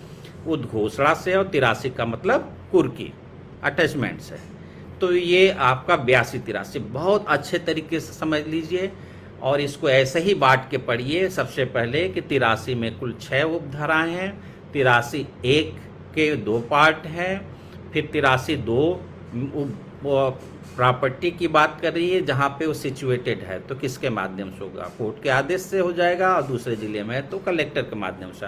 Speaker 1: उद्घोषणा से और 83 का मतलब कुर्की अटैचमेंट से। तो ये आपका 82-83 बहुत अच्छे तरीके से समझ लीजिए और इसको ऐसे ही बांट के पढ़िए। सबसे पहले कि 83 में कुल 6 उपधाराएं हैं, 83(1) के 2 पार्ट हैं, फिर 83(2) वो प्रॉपर्टी की बात कर रही है जहाँ पे वो सिचुएटेड है, तो किसके माध्यम से होगा? कोर्ट के आदेश से हो जाएगा, और दूसरे जिले में है तो कलेक्टर के माध्यम से।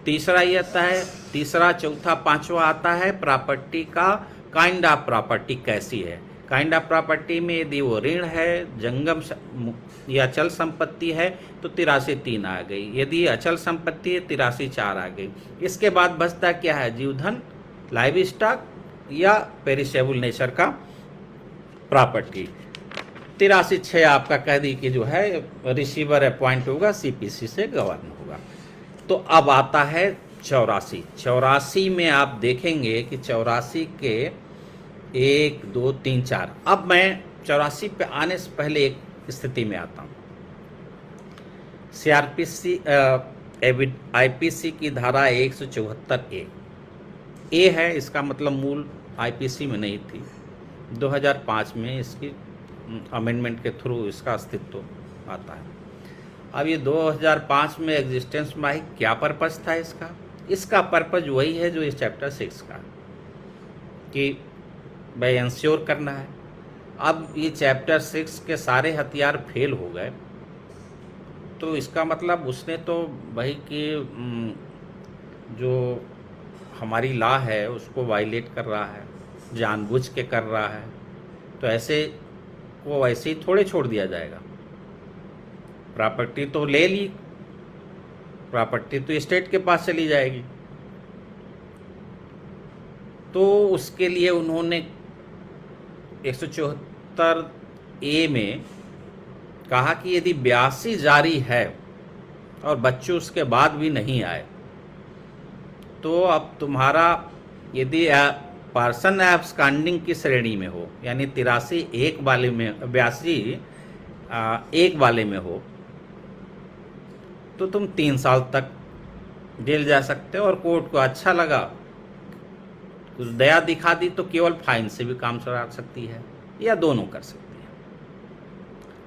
Speaker 1: तीसरा ये आता है, तीसरा, चौथा, पांचवा आता है प्रॉपर्टी का काइंड ऑफ प्रॉपर्टी कैसी है। काइंड ऑफ प्रॉपर्टी में यदि वो ऋण है, जंगम या अचल संपत्ति है तो 83(3) आ गई, यदि अचल संपत्ति है 83(4) आ गई। इसके बाद बचता क्या है? जीवधन, लाइव स्टॉक या पेरिशेबल नेचर का प्रॉपर्टी। 83(6) आपका कह दी कि जो है रिसीवर अपॉइंट होगा, सीपीसी से गवर्न होगा। तो अब आता है 84। 84 में आप देखेंगे कि 84 के 1, 2, 3, 4। अब मैं 84 पे आने से पहले एक स्थिति में आता हूँ। सीआरपीसी आईपीसी की धारा 174(a) ए है, इसका मतलब मूल आईपीसी में नहीं थी। 2005 में इसकी अमेंडमेंट के थ्रू इसका अस्तित्व आता है। अब ये 2005 में एग्जिस्टेंस में आई, क्या पर्पज़ था इसका? इसका पर्पज़ वही है जो इस चैप्टर 6 का, कि भाई इंश्योर करना है। अब ये चैप्टर 6 के सारे हथियार फेल हो गए, तो इसका मतलब उसने तो भाई कि जो हमारी लॉ है उसको वायलेट कर रहा है, जानबूझ के कर रहा है, तो ऐसे वो वैसे ही थोड़े छोड़ दिया जाएगा। प्रॉपर्टी तो ले ली, प्रॉपर्टी तो स्टेट के पास चली जाएगी। तो उसके लिए उन्होंने 174(a) में कहा कि यदि 82 जारी है और बच्चे उसके बाद भी नहीं आए, तो अब तुम्हारा यदि पर्सन एब्सकॉन्डिंग की श्रेणी में हो, यानी 83(1) वाले में, 82(1) वाले में हो, तो तुम 3 साल तक जेल जा सकते हो। और कोर्ट को अच्छा लगा, कुछ दया दिखा दी, तो केवल फाइन से भी काम चला सकती है, या दोनों कर सकती है।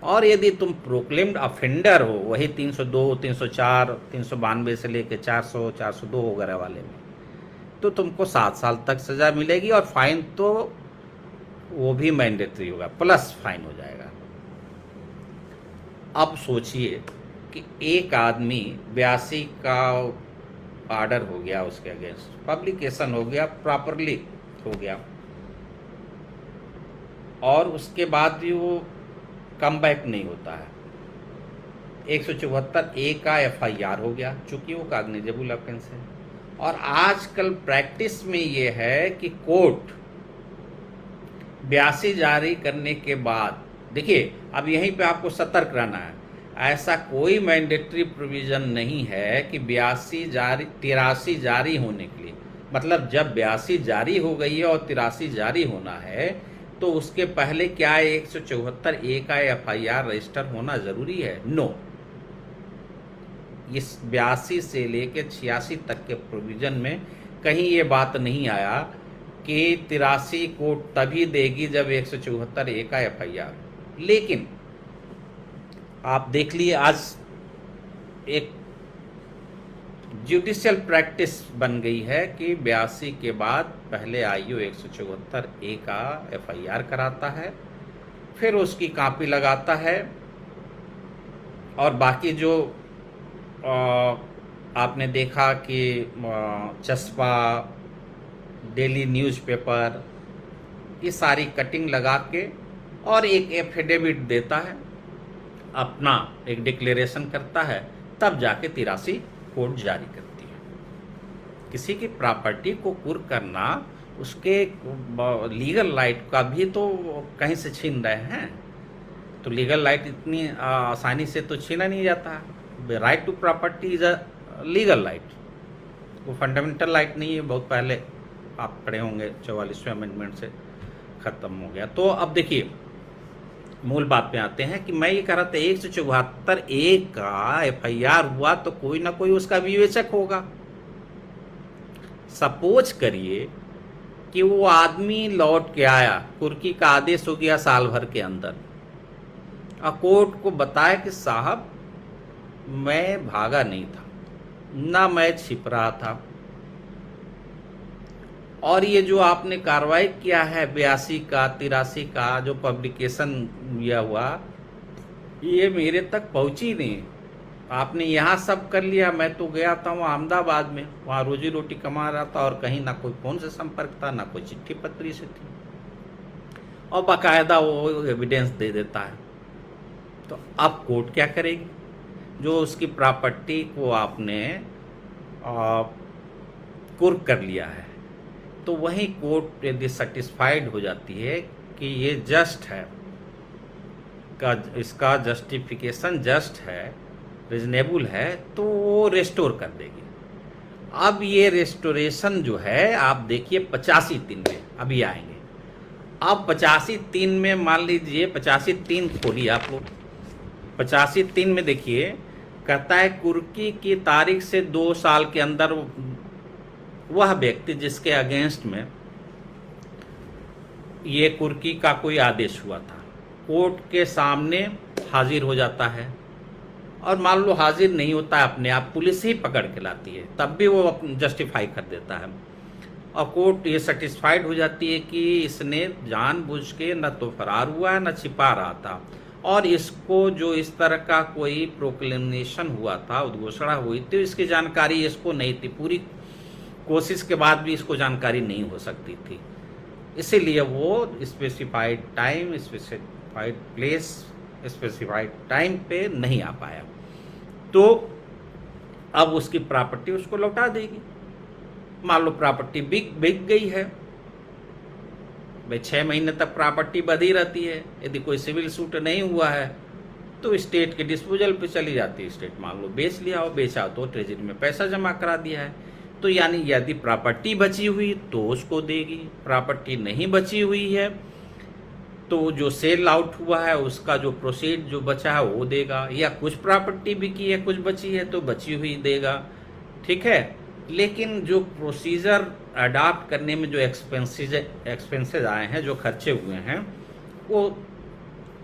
Speaker 1: और यदि तुम प्रोक्लेम्ड ऑफेंडर हो, वही 302, 304, 392 से लेके 400, 402 वगैरह वाले में, तो तुमको 7 साल तक सज़ा मिलेगी, और फाइन तो वो भी मैंडेटरी होगा, प्लस फाइन हो जाएगा। अब सोचिए कि एक आदमी 82 का ऑर्डर हो गया उसके अगेंस्ट, पब्लिकेशन हो गया, प्रॉपरली हो गया, और उसके बाद भी वो कम बैक नहीं होता है। 174(a) का FIR हो गया, चूंकि वो कॉग्निजेबल ऑफेंस है। और आजकल प्रैक्टिस में ये है कि कोर्ट 82 जारी करने के बाद, देखिए अब यहीं पे आपको सतर्क रहना है, ऐसा कोई मैंडेटरी प्रोविज़न नहीं है कि 83 जारी होने के लिए, मतलब जब 82 जारी हो गई है और 83 जारी होना है, तो उसके पहले क्या 174(a) का FIR रजिस्टर होना ज़रूरी है? नो। इस 82 से लेके 86 तक के प्रोविज़न में कहीं ये बात नहीं आया कि 83 कोर्ट तभी देगी जब 174(a) का FIR। लेकिन आप देख लिए, आज एक जुडिशियल प्रैक्टिस बन गई है कि 82 के बाद पहले आईओ 174(a) का FIR कराता है, फिर उसकी कॉपी लगाता है, और बाकी जो आपने देखा कि चस्पा, डेली न्यूज़पेपर, ये सारी कटिंग लगा के और एक एफिडेविट देता है, अपना एक डिक्लेरेशन करता है, तब जाके 83 कोर्ट जारी करती है। किसी की प्रॉपर्टी को कुर्क करना, उसके लीगल राइट का भी तो कहीं से छीन रहे हैं, तो लीगल राइट इतनी आसानी से तो छीना नहीं जाता। Right to property is a legal right, वो फंडामेंटल राइट नहीं है। बहुत पहले आप पढ़े होंगे, 44वें अमेंडमेंट से ख़त्म हो गया। तो अब देखिए मूल बात पे आते हैं कि मैं ये कह रहा था 174(a) का FIR हुआ तो कोई ना कोई उसका विवेचक होगा। सपोज करिए कि वो आदमी लौट के आया, कुर्की का आदेश हो गया साल भर के अंदर, और कोर्ट को बताया कि साहब मैं भागा नहीं था, ना मैं छिप रहा था, और ये जो आपने कार्रवाई किया है 82 का 83 का जो पब्लिकेशन दिया हुआ, ये मेरे तक पहुंची नहीं। आपने यहाँ सब कर लिया, मैं तो गया था वहाँ अहमदाबाद में, वहाँ रोजी रोटी कमा रहा था, और कहीं ना कोई फ़ोन से संपर्क था, ना कोई चिट्ठी पत्री से थी, और बाकायदा वो एविडेंस दे देता है। तो अब कोर्ट क्या करेगी? जो उसकी प्रॉपर्टी को आपने कुर्क कर लिया है, तो वही कोर्ट यदि सेटिस्फाइड हो जाती है कि ये जस्ट है, का इसका जस्टिफिकेशन जस्ट है, रिजनेबल है, तो वो रेस्टोर कर देगी। अब ये रेस्टोरेशन जो है आप देखिए 85(3) में अभी आएंगे। अब 85(3) में मान लीजिए 85(3) खोलिए आप लोग। 85(3) में देखिए, कहता है कुर्की की तारीख से 2 साल के अंदर वह व्यक्ति जिसके अगेंस्ट में ये कुर्की का कोई आदेश हुआ था, कोर्ट के सामने हाजिर हो जाता है। और मान लो हाजिर नहीं होता है, अपने आप पुलिस ही पकड़ के लाती है, तब भी वो जस्टिफाई कर देता है, और कोर्ट ये सेटिस्फाइड हो जाती है कि इसने जानबूझ के न तो फरार हुआ है, न छिपा रहा था, और इसको जो इस तरह का कोई प्रोक्लेमेशन हुआ था, उद्घोषणा हुई थी, इसकी जानकारी इसको नहीं थी। पूरी कोशिश के बाद भी इसको जानकारी नहीं हो सकती थी, इसीलिए वो specified time, specified place, specified time पे नहीं आ पाया। तो अब उसकी प्रॉपर्टी उसको लौटा देगी। मान लो प्रॉपर्टी बिक गई है भाई, 6 महीने तक प्रॉपर्टी बंधी रहती है, यदि कोई सिविल सूट नहीं हुआ है तो स्टेट के डिस्पोजल पे चली जाती है। स्टेट मान लो बेच लिया हो, बेचा तो ट्रेजरी में पैसा जमा करा दिया है, तो यानी यदि प्रॉपर्टी बची हुई तो उसको देगी, प्रॉपर्टी नहीं बची हुई है तो जो सेल आउट हुआ है उसका जो प्रोसीड जो बचा है वो देगा, या कुछ प्रॉपर्टी बिकी है कुछ बची है तो बची हुई देगा, ठीक है। लेकिन जो प्रोसीजर अडॉप्ट करने में जो एक्सपेंसेस आए हैं, जो खर्चे हुए हैं, वो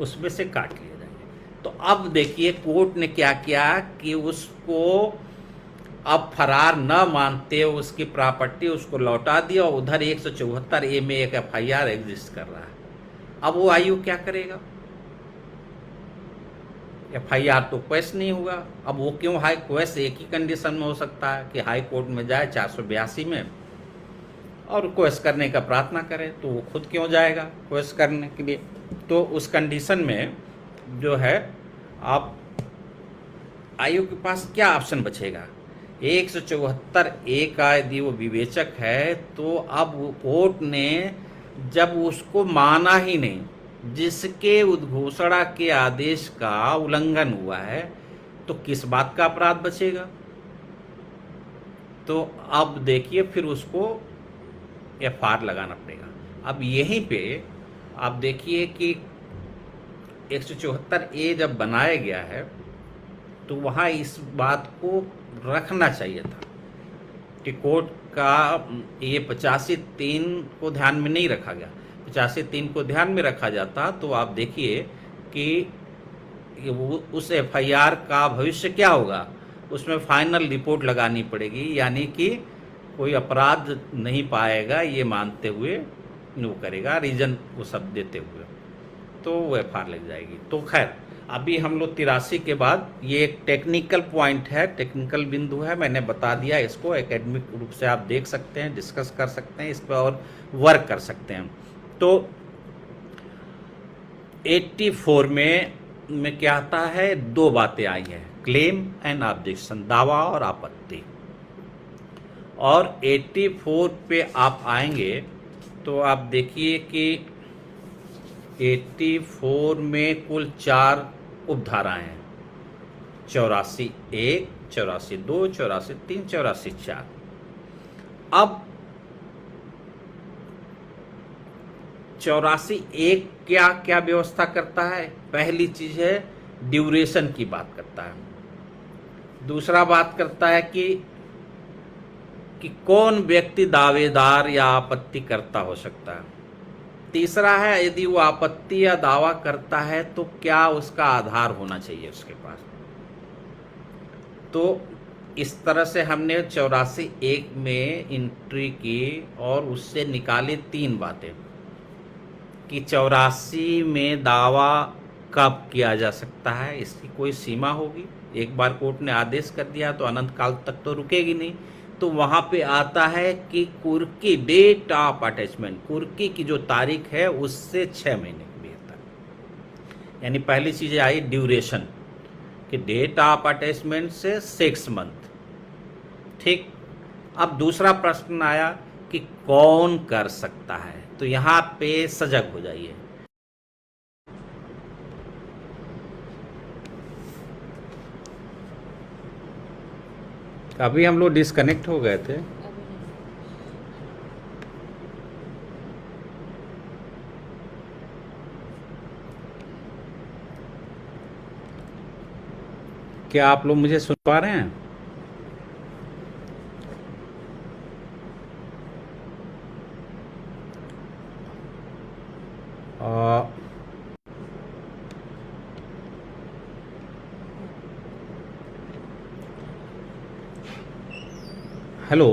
Speaker 1: उसमें से काट लिए जाएंगे। तो अब देखिए कोर्ट ने क्या किया कि उसको अब फरार न मानते उसकी प्रॉपर्टी उसको लौटा दिया, और उधर 174A में एक FIR एग्जिस्ट कर रहा है। अब वो आयोग क्या करेगा? FIR तो क्वेश्चन नहीं हुआ। अब वो क्यों हाई क्वेश्चन एक ही कंडीशन में हो सकता है कि हाई कोर्ट में जाए 482 में और क्वेश्चन करने का प्रार्थना करे, तो वो खुद क्यों जाएगा क्वेश्चन करने के लिए? तो उस कंडीशन में जो है आप आयोग के पास क्या ऑप्शन बचेगा? 174A का यदि वो विवेचक है, तो अब कोर्ट ने जब उसको माना ही नहीं, जिसके उद्घोषणा के आदेश का उल्लंघन हुआ है, तो किस बात का अपराध बचेगा? तो अब देखिए फिर उसको FR लगाना पड़ेगा। अब यहीं पे आप देखिए कि 174A जब बनाया गया है तो वहाँ इस बात को रखना चाहिए था कि कोर्ट का ये 85(3) को ध्यान में नहीं रखा गया। 85(3) को ध्यान में रखा जाता तो आप देखिए कि वो उस FIR का भविष्य क्या होगा, उसमें फाइनल रिपोर्ट लगानी पड़ेगी, यानी कि कोई अपराध नहीं पाएगा ये मानते हुए वो करेगा, रीजन वो सब देते हुए, तो वो FR लग जाएगी। तो खैर अभी हम लोग 83 के बाद, ये एक टेक्निकल पॉइंट है, टेक्निकल बिंदु है, मैंने बता दिया। इसको एकेडमिक रूप से आप देख सकते हैं, डिस्कस कर सकते हैं, इस पर और वर्क कर सकते हैं। तो 84 में क्या आता है? 2 बातें आई हैं, क्लेम एंड ऑब्जेक्शन, दावा और आपत्ति। और 84 पे आप आएंगे तो आप देखिए कि 84 में कुल 4 उपधाराएं हैं, 84(1), 84(2), 84(3), 84(4). अब 84(1) क्या क्या व्यवस्था करता है? पहली चीज है ड्यूरेशन की बात करता है, दूसरा बात करता है कि कौन व्यक्ति दावेदार या आपत्ति करता हो सकता है, तीसरा है यदि वो आपत्ति या दावा करता है तो क्या उसका आधार होना चाहिए उसके पास। तो इस तरह से हमने 84(1) में एंट्री की और उससे निकाली 3 बातें कि 84 में दावा कब किया जा सकता है, इसकी कोई सीमा होगी। एक बार कोर्ट ने आदेश कर दिया तो अनंत काल तक तो रुकेगी नहीं। तो वहाँ पे आता है कि कुर्की डेट ऑफ अटैचमेंट, कुर्की की जो तारीख है उससे 6 महीने के भीतर। यानी पहली चीज़ आई ड्यूरेशन कि डेट ऑफ अटैचमेंट से 6 मंथ। ठीक। अब दूसरा प्रश्न आया कि कौन कर सकता है, तो यहाँ पे सजग हो जाइए। अभी हम लोग डिस्कनेक्ट हो गए थे। क्या आप लोग मुझे सुन पा रहे हैं? हेलो,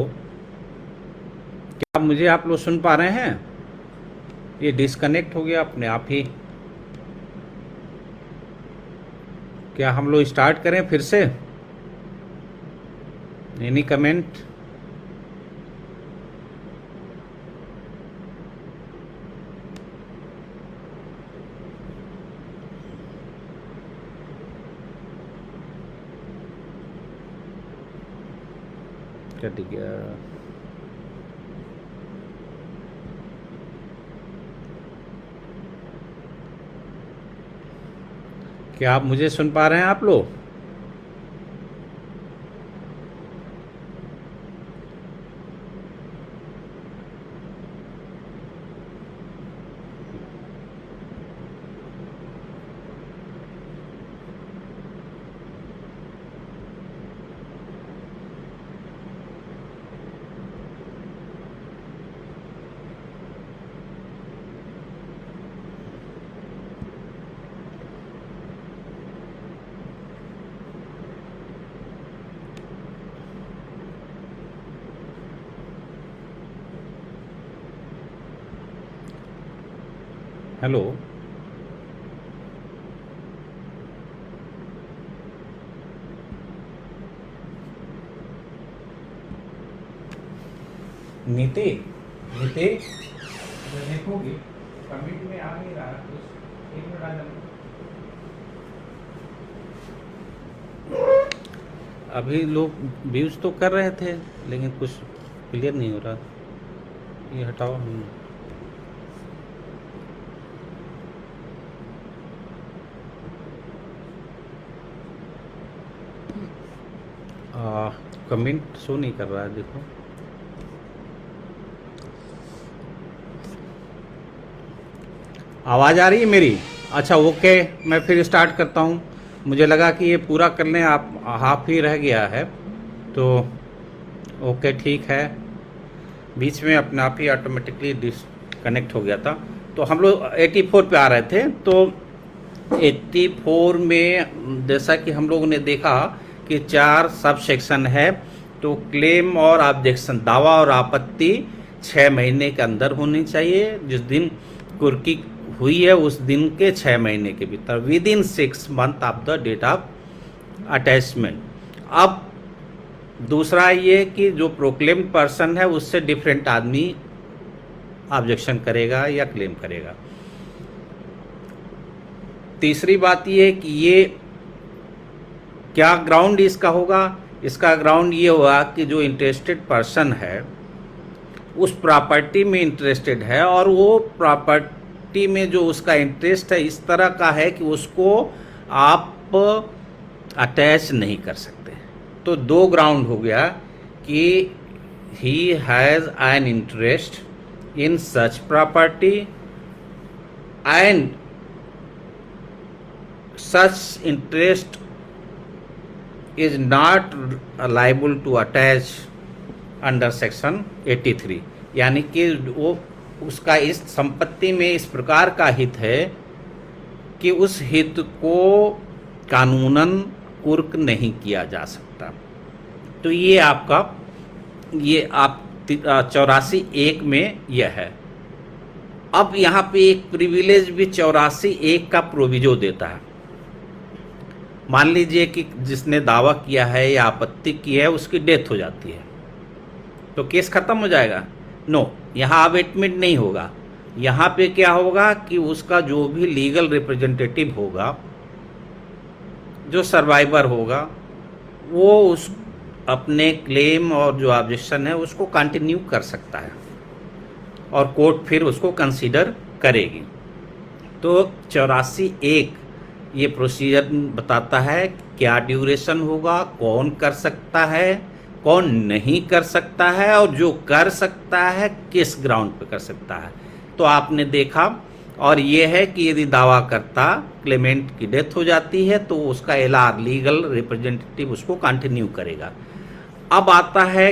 Speaker 1: क्या मुझे आप लोग सुन पा रहे हैं? ये डिस्कनेक्ट हो गया अपने आप ही। क्या हम लोग स्टार्ट करें फिर से? Any comment? कट गया। क्या आप मुझे सुन पा रहे हैं आप लोग? हेलो, नीति, नीति देखोगी कमिट में आ नहीं रहा तो 1 मिनट आ जाना। अभी लोग व्यूज तो कर रहे थे लेकिन कुछ क्लियर नहीं हो रहा। ये हटाओ। कमेंट शो नहीं कर रहा है, देखो। आवाज़ आ रही है मेरी? अच्छा, ओके, मैं फिर स्टार्ट करता हूँ। मुझे लगा कि ये पूरा करने आप हाफ ही रह गया है, तो ओके ठीक है। बीच में अपने आप ही ऑटोमेटिकली डिस्कनेक्ट हो गया था। तो हम लोग 84 पे आ रहे थे। तो 84 में जैसा कि हम लोगों ने देखा कि 4 सब सेक्शन है। तो क्लेम और ऑब्जेक्शन, दावा और आपत्ति 6 महीने के अंदर होनी चाहिए। जिस दिन कुर्की हुई है उस दिन के 6 महीने के भीतर, within 6 month of the date of attachment. अब दूसरा ये कि जो प्रोक्लेम पर्सन है उससे डिफरेंट आदमी ऑब्जेक्शन करेगा या क्लेम करेगा। तीसरी बात ये है कि ये क्या ग्राउंड इसका होगा? इसका ग्राउंड ये होगा कि जो इंटरेस्टेड पर्सन है उस प्रॉपर्टी में इंटरेस्टेड है और वो प्रॉपर्टी में जो उसका इंटरेस्ट है इस तरह का है कि उसको आप अटैच नहीं कर सकते। तो 2 ग्राउंड हो गया कि he has an interest in such property and such interest is not liable to attach under section 83। यानी कि वो उसका इस संपत्ति में इस प्रकार का हित है कि उस हित को कानूनन कुर्क नहीं किया जा सकता। तो ये आपका, ये आप 84(1) में यह है। अब यहाँ पे एक प्रिविलेज भी 84(1) का प्रोविजो देता है। मान लीजिए कि जिसने दावा किया है या आपत्ति की है उसकी डेथ हो जाती है, तो केस खत्म हो जाएगा? नो, यहाँ अबेटमेंट नहीं होगा। यहाँ पे क्या होगा कि उसका जो भी लीगल रिप्रेजेंटेटिव होगा, जो सर्वाइवर होगा, वो उस अपने क्लेम और जो ऑब्जेक्शन है उसको कंटिन्यू कर सकता है और कोर्ट फिर उसको कंसीडर करेगी। तो 84(1) ये प्रोसीजर बताता है क्या ड्यूरेशन होगा, कौन कर सकता है, कौन नहीं कर सकता है, और जो कर सकता है किस ग्राउंड पे कर सकता है। तो आपने देखा, और ये है कि यदि दावा करता क्लेमेंट की डेथ हो जाती है तो उसका एलआर लीगल रिप्रेजेंटेटिव उसको कंटिन्यू करेगा। अब आता है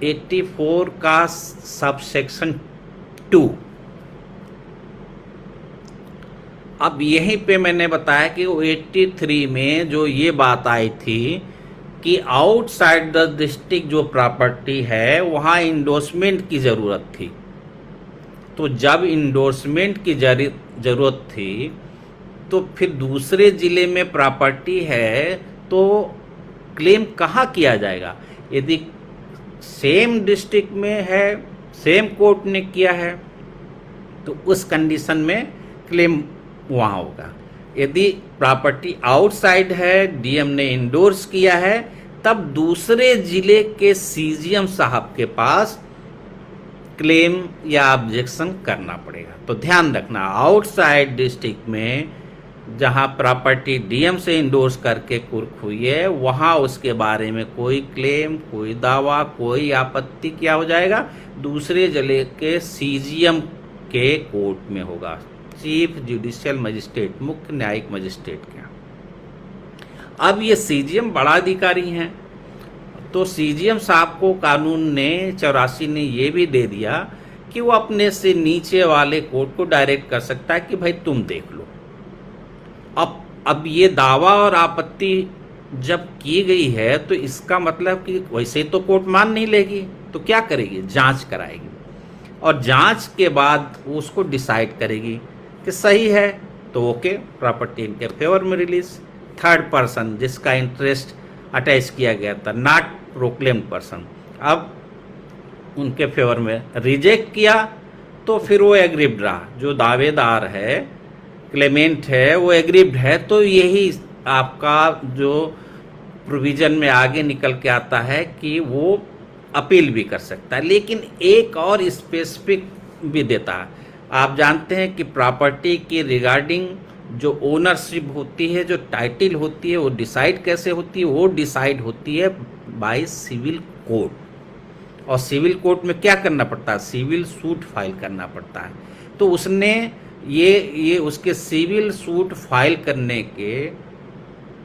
Speaker 1: 84 का सबसेक्शन 2। अब यहीं पे मैंने बताया कि 83 में जो ये बात आई थी कि आउटसाइड द डिस्ट्रिक्ट जो प्रॉपर्टी है वहाँ इंडोर्समेंट की ज़रूरत थी। तो जब इंडोर्समेंट की ज़रूरत थी तो फिर दूसरे ज़िले में प्रॉपर्टी है तो क्लेम कहाँ किया जाएगा? यदि सेम डिस्ट्रिक्ट में है, सेम कोर्ट ने किया है, तो उस कंडीशन में क्लेम वहाँ होगा। यदि प्रॉपर्टी आउटसाइड है, डीएम ने इंडोर्स किया है, तब दूसरे ज़िले के सीजीएम साहब के पास क्लेम या ऑब्जेक्शन करना पड़ेगा। तो ध्यान रखना, आउटसाइड डिस्ट्रिक्ट में जहां प्रॉपर्टी डीएम से इंडोर्स करके कुर्क हुई है वहां उसके बारे में कोई क्लेम, कोई दावा, कोई आपत्ति क्या हो जाएगा? दूसरे जिले के सीजीएम के कोर्ट में होगा, चीफ जुडिशियल मजिस्ट्रेट, मुख्य न्यायिक मजिस्ट्रेट के। अब ये सीजीएम बड़ा अधिकारी हैं, तो सीजीएम साहब को कानून ने 84 ने ये भी दे दिया कि वो अपने से नीचे वाले कोर्ट को डायरेक्ट कर सकता है कि भाई तुम देख लो। अब ये दावा और आपत्ति जब की गई है तो इसका मतलब कि वैसे तो कोर्ट मान नहीं लेगी, तो क्या करेगी? जांच कराएगी, और जांच के बाद उसको डिसाइड करेगी कि सही है तो ओके, प्रॉपर्टी इनके फेवर में रिलीज। थर्ड पर्सन जिसका इंटरेस्ट अटैच किया गया था, नॉट प्रोक्लेम्ड पर्सन, अब उनके फेवर में रिजेक्ट किया तो फिर वो एग्रीव्ड रहा। जो दावेदार है, क्लेमेंट है, वो एग्रीव्ड है, तो यही आपका जो प्रोविजन में आगे निकल के आता है कि वो अपील भी कर सकता है। लेकिन एक और स्पेसिफिक भी देता है। आप जानते हैं कि प्रॉपर्टी के रिगार्डिंग जो ओनरशिप होती है, जो टाइटल होती है, वो डिसाइड कैसे होती है? वो डिसाइड होती है बाय सिविल कोर्ट। और सिविल कोर्ट में क्या करना पड़ता है? सिविल सूट फाइल करना पड़ता है। तो उसने ये उसके सिविल सूट फाइल करने के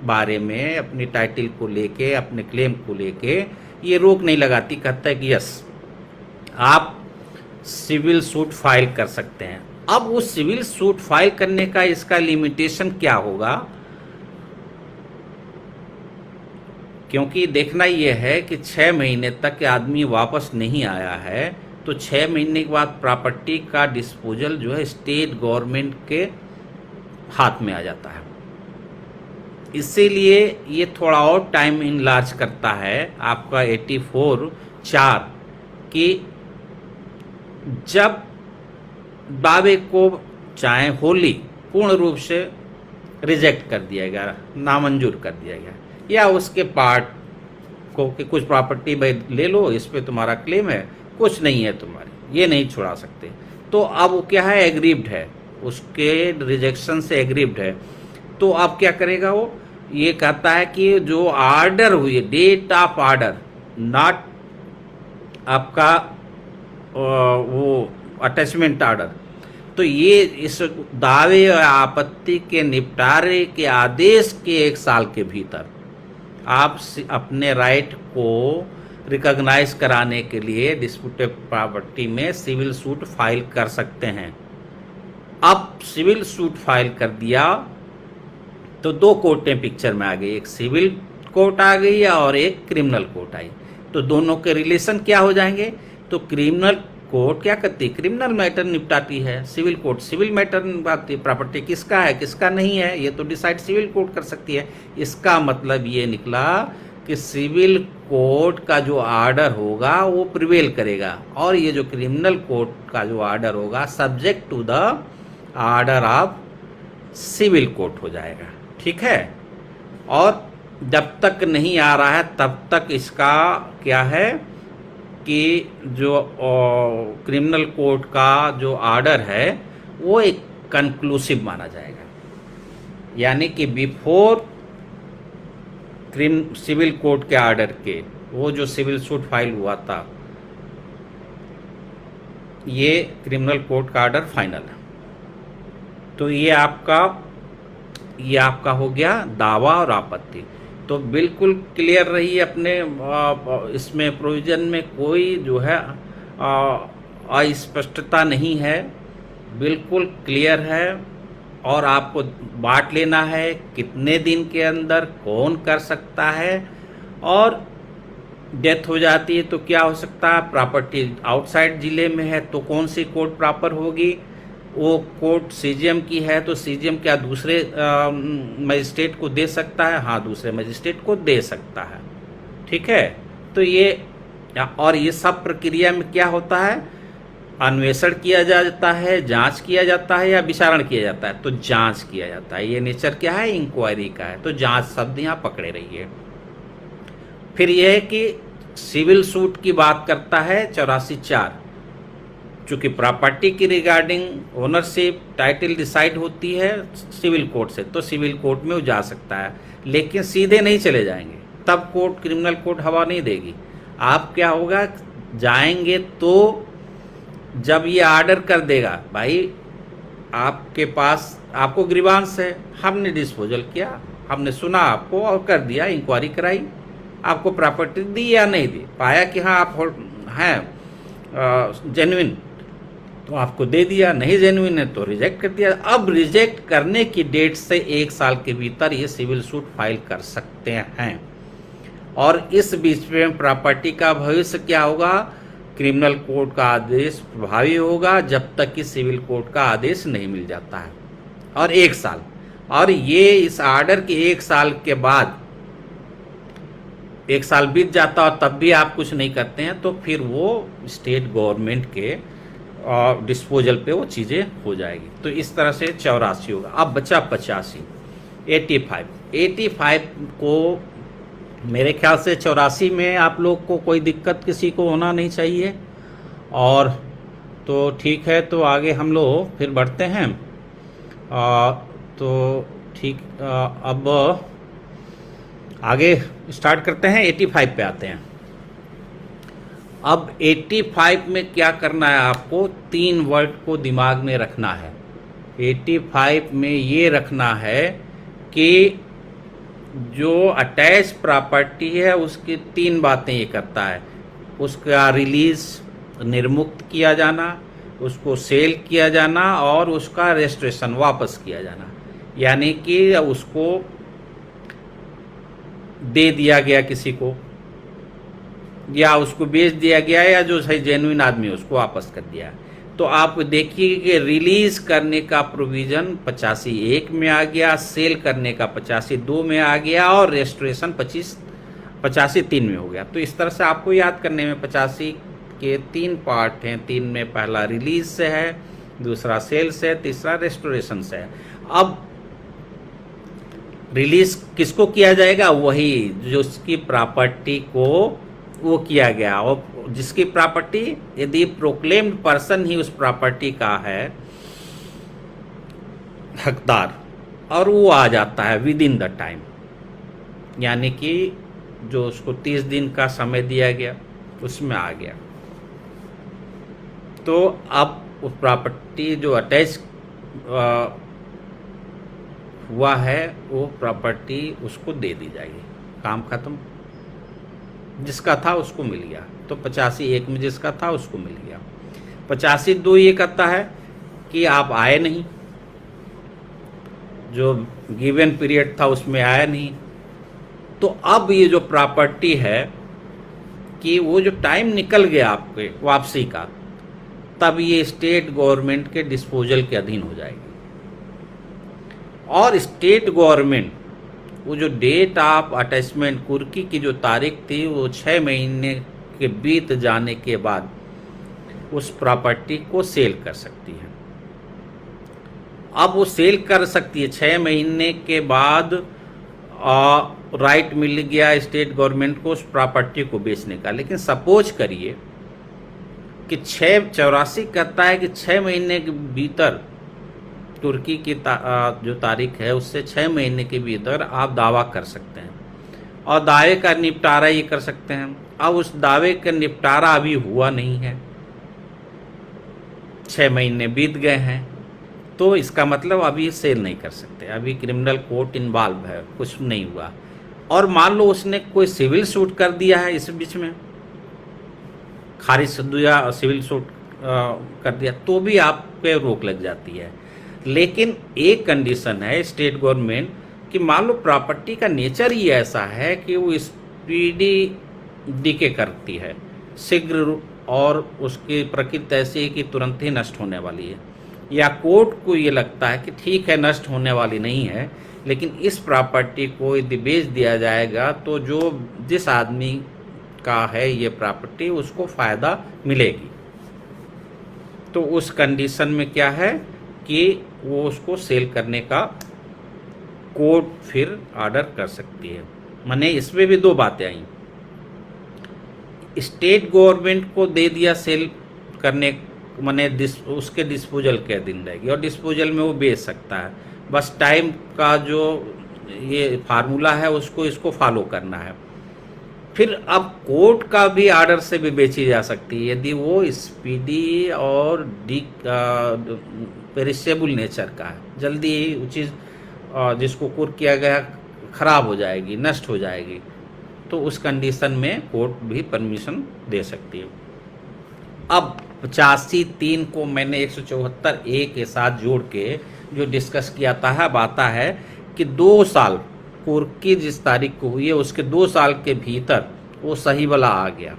Speaker 1: बारे में अपनी टाइटल को लेके, अपने क्लेम को लेके ये रोक नहीं लगाती, कहता है कि यस आप सिविल सूट फाइल कर सकते हैं। अब उस सिविल सूट फाइल करने का इसका लिमिटेशन क्या होगा? क्योंकि देखना यह है कि 6 महीने तक आदमी वापस नहीं आया है, तो 6 महीने के बाद प्रॉपर्टी का डिस्पोजल जो है स्टेट गवर्नमेंट के हाथ में आ जाता है। इसीलिए ये थोड़ा और टाइम इनलार्ज करता है आपका 84(4) कि जब दावे को चाहे होली पूर्ण रूप से रिजेक्ट कर दिया गया, नामंजूर कर दिया गया, या उसके पार्ट को कि कुछ प्रॉपर्टी भाई ले लो, इस पे तुम्हारा क्लेम है, कुछ नहीं है तुम्हारी, ये नहीं छुड़ा सकते, तो अब वो क्या है? एग्रीव्ड है, उसके रिजेक्शन से एग्रीव्ड है। तो अब क्या करेगा वो? ये कहता है कि जो ऑर्डर हुई, डेट ऑफ ऑर्डर, नॉट आपका वो अटैचमेंट ऑर्डर, तो ये इस दावे या आपत्ति के निपटारे के आदेश के 1 साल के भीतर आप अपने राइट को रिकॉग्नाइज कराने के लिए डिस्प्यूटेड प्रॉपर्टी में सिविल सूट फाइल कर सकते हैं। अब सिविल सूट फाइल कर दिया तो 2 कोर्टें पिक्चर में आ गई, एक सिविल कोर्ट आ गई और एक क्रिमिनल कोर्ट आई, तो दोनों के रिलेशन क्या हो जाएंगे? तो क्रिमिनल कोर्ट क्या करती है? क्रिमिनल मैटर निपटाती है, सिविल कोर्ट सिविल मैटर निपटाती है। प्रॉपर्टी किसका है किसका नहीं है ये तो डिसाइड सिविल कोर्ट कर सकती है। इसका मतलब ये निकला कि सिविल कोर्ट का जो आर्डर होगा वो प्रिवेल करेगा, और ये जो क्रिमिनल कोर्ट का जो आर्डर होगा subject to the order of civil court हो जाएगा। ठीक है, और जब तक नहीं आ रहा है तब तक इसका क्या है कि जो क्रिमिनल कोर्ट का जो आर्डर है वो एक कंक्लूसिव माना जाएगा, यानी कि बिफोर सिविल कोर्ट के आर्डर के वो जो सिविल सूट फाइल हुआ था ये क्रिमिनल कोर्ट का आर्डर फाइनल है। तो ये आपका हो गया दावा और आपत्ति। तो बिल्कुल क्लियर रही अपने इसमें प्रोविजन में कोई जो है अस्पष्टता नहीं है, बिल्कुल क्लियर है। और आपको बांट लेना है कितने दिन के अंदर कौन कर सकता है, और डेथ हो जाती है तो क्या हो सकता है, प्रॉपर्टी आउटसाइड जिले में है तो कौन सी कोर्ट प्रॉपर होगी, वो कोर्ट सीजीएम की है तो सीजीएम क्या दूसरे मजिस्ट्रेट को दे सकता है? हाँ, दूसरे मजिस्ट्रेट को दे सकता है। ठीक है, तो ये और ये सब प्रक्रिया में क्या होता है, अन्वेषण किया जाता है, जांच किया जाता है या विचारण किया जाता है? तो जांच किया जाता है। ये नेचर क्या है, इंक्वायरी का है, तो जांच शब्द यहाँ पकड़े रहिए। फिर यह है कि सिविल सूट की बात करता है 84(4), चूंकि प्रॉपर्टी की रिगार्डिंग ओनरशिप टाइटल डिसाइड होती है सिविल कोर्ट से, तो सिविल कोर्ट में वो जा सकता है, लेकिन सीधे नहीं चले जाएंगे, तब कोर्ट क्रिमिनल कोर्ट हवा नहीं देगी। आप क्या होगा, जाएंगे तो जब ये ऑर्डर कर देगा, भाई आपके पास आपको ग्रीवांस है, हमने डिस्पोजल किया, हमने सुना आपको और कर दिया, इंक्वायरी कराई, आपको प्रॉपर्टी दी या नहीं दी, पाया कि हाँ आप हैं जेन्युइन तो आपको दे दिया, नहीं जेन्युइन है तो रिजेक्ट कर दिया। अब रिजेक्ट करने की डेट से 1 साल के भीतर ये सिविल सूट फाइल कर सकते हैं, और इस बीच में प्रॉपर्टी का भविष्य क्या होगा, क्रिमिनल कोर्ट का आदेश प्रभावी होगा जब तक कि सिविल कोर्ट का आदेश नहीं मिल जाता है, और 1 साल, और ये इस ऑर्डर के 1 साल के बाद 1 साल बीत जाता और तब भी आप कुछ नहीं करते हैं तो फिर वो स्टेट गवर्नमेंट के डिस्पोजल पे वो चीज़ें हो जाएगी। तो इस तरह से 84 होगा। अब बचा 85, 85 को मेरे ख्याल से 84 में आप लोग को कोई दिक्कत किसी को होना नहीं चाहिए, और तो ठीक है, तो आगे हम लोग फिर बढ़ते हैं। तो ठीक, अब आगे स्टार्ट करते हैं, 85 पे आते हैं। अब 85 में क्या करना है आपको, 3 वर्ड को दिमाग में रखना है। 85 में ये रखना है कि जो अटैच प्रॉपर्टी है उसकी 3 बातें ये करता है, उसका रिलीज निर्मुक्त किया जाना, उसको सेल किया जाना, और उसका रेस्ट्रेशन वापस किया जाना, यानी कि उसको दे दिया गया किसी को, या उसको बेच दिया गया, या जो सही जेन्युइन आदमी है उसको वापस कर दिया। तो आप देखिए कि रिलीज करने का प्रोविज़न 85(1) में आ गया, सेल करने का 85(2) में आ गया, और रेस्टोरेशन 85(3) में हो गया। तो इस तरह से आपको याद करने में 85 के 3 पार्ट हैं, 3 में पहला रिलीज से है, दूसरा सेल से है, तीसरा रेस्टोरेशन से है। अब रिलीज किसको किया जाएगा, वही जो उसकी प्रॉपर्टी को वो किया गया, और जिसकी प्रॉपर्टी यदि प्रोक्लेम्ड पर्सन ही उस प्रॉपर्टी का है हकदार, और वो आ जाता है विद इन द टाइम, यानी कि जो उसको 30 दिन का समय दिया गया उसमें आ गया। तो अब वो प्रॉपर्टी जो अटैच हुआ है वो प्रॉपर्टी उसको दे दी जाएगी, काम खत्म। जिसका था उसको मिल गया, तो 85(1) में जिसका था उसको मिल गया। 85(2) ये कहता है कि आप आए नहीं, जो गिवन पीरियड था उसमें आया नहीं, तो अब ये जो प्रॉपर्टी है कि वो जो टाइम निकल गया आपके वापसी का, तब ये स्टेट गवर्नमेंट के डिस्पोजल के अधीन हो जाएगी। और स्टेट गवर्नमेंट वो जो डेट ऑफ अटैचमेंट कुर्की की जो तारीख थी वो 6 महीने के बीत जाने के बाद उस प्रॉपर्टी को सेल कर सकती है। अब वो सेल कर सकती है 6 महीने के बाद, राइट मिल गया स्टेट गवर्नमेंट को उस प्रॉपर्टी को बेचने का। लेकिन सपोज करिए कि 684 कहता है कि 6 महीने के भीतर तुर्की की जो तारीख है उससे 6 महीने के भीतर आप दावा कर सकते हैं और दावे का निपटारा ये कर सकते हैं। अब उस दावे का निपटारा अभी हुआ नहीं है, 6 महीने बीत गए हैं, तो इसका मतलब अभी सेल नहीं कर सकते, अभी क्रिमिनल कोर्ट इन्वॉल्व है, कुछ नहीं हुआ। और मान लो उसने कोई सिविल सूट कर दिया है इस बीच में, खारिज दिया, सिविल सूट कर दिया, तो भी आप पे रोक लग जाती है। लेकिन एक कंडीशन है स्टेट गवर्नमेंट कि मान लो प्रॉपर्टी का नेचर ही ऐसा है कि वो स्पीडी डीके करती है, शीघ्र, और उसकी प्रकृति ऐसी है कि तुरंत ही नष्ट होने वाली है, या कोर्ट को ये लगता है कि ठीक है नष्ट होने वाली नहीं है, लेकिन इस प्रॉपर्टी को यदि बेच दिया जाएगा तो जिस आदमी का है ये प्रॉपर्टी उसको फ़ायदा मिलेगी। तो उस कंडीशन में क्या है कि वो उसको सेल करने का कोर्ट फिर ऑर्डर कर सकती है। माने इसमें भी दो बातें आई, स्टेट गवर्नमेंट को दे दिया सेल करने, माने उसके डिस्पोजल के अधीन रहेगी और डिस्पोजल में वो बेच सकता है, बस टाइम का जो ये फार्मूला है उसको इसको फॉलो करना है। फिर अब कोर्ट का भी ऑर्डर से भी बेची जा सकती है यदि वो स्पीडी और पेरिशेबल नेचर का है, जल्दी ही वो चीज़ जिसको कुर किया गया खराब हो जाएगी, नष्ट हो जाएगी, तो उस कंडीशन में कोर्ट भी परमिशन दे सकती है। अब 85(3) को मैंने 174(a) के साथ जोड़ के जो डिस्कस किया था, अब आता है कि 2 साल कुर्की जिस तारीख को हुई है उसके 2 साल के भीतर वो सही वाला आ गया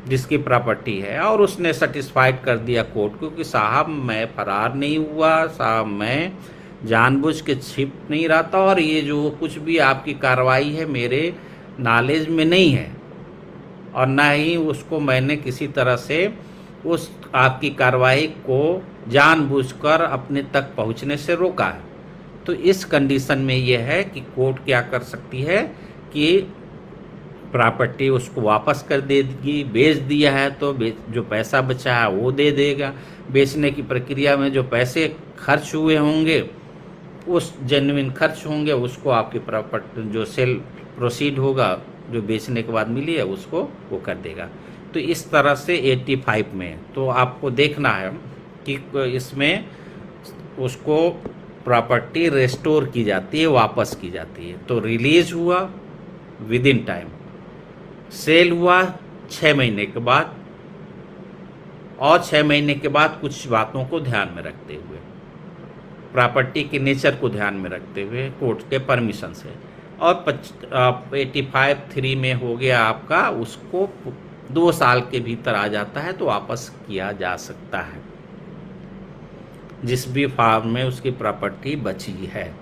Speaker 1: जिसकी प्रॉपर्टी है, और उसने सेटिस्फाइड कर दिया कोर्ट को कि साहब मैं फरार नहीं हुआ, साहब मैं जानबूझ के छिप नहीं रहा था, और ये जो कुछ भी आपकी कार्रवाई है मेरे नॉलेज में नहीं है, और ना ही उसको मैंने किसी तरह से उस आपकी कार्रवाई को जानबूझकर अपने तक पहुंचने से रोका है। तो इस कंडीशन में यह है कि कोर्ट क्या कर सकती है कि प्रॉपर्टी उसको वापस कर देगी, बेच दिया है तो जो पैसा बचा है वो दे देगा, बेचने की प्रक्रिया में जो पैसे खर्च हुए होंगे उस जेन्युइन खर्च होंगे उसको आपकी प्रॉपर्टी जो सेल प्रोसीड होगा जो बेचने के बाद मिली है उसको वो कर देगा। तो इस तरह से 85 में तो आपको देखना है कि इसमें उसको प्रॉपर्टी रेस्टोर की जाती है, वापस की जाती है। तो रिलीज हुआ विद इन टाइम, सेल हुआ 6 महीने के बाद, और 6 महीने के बाद कुछ बातों को ध्यान में रखते हुए, प्रॉपर्टी के नेचर को ध्यान में रखते हुए कोर्ट के परमिशन से, और 85(3) में हो गया आपका, उसको 2 साल के भीतर आ जाता है तो वापस किया जा सकता है जिस भी फार्म में उसकी प्रॉपर्टी बची है।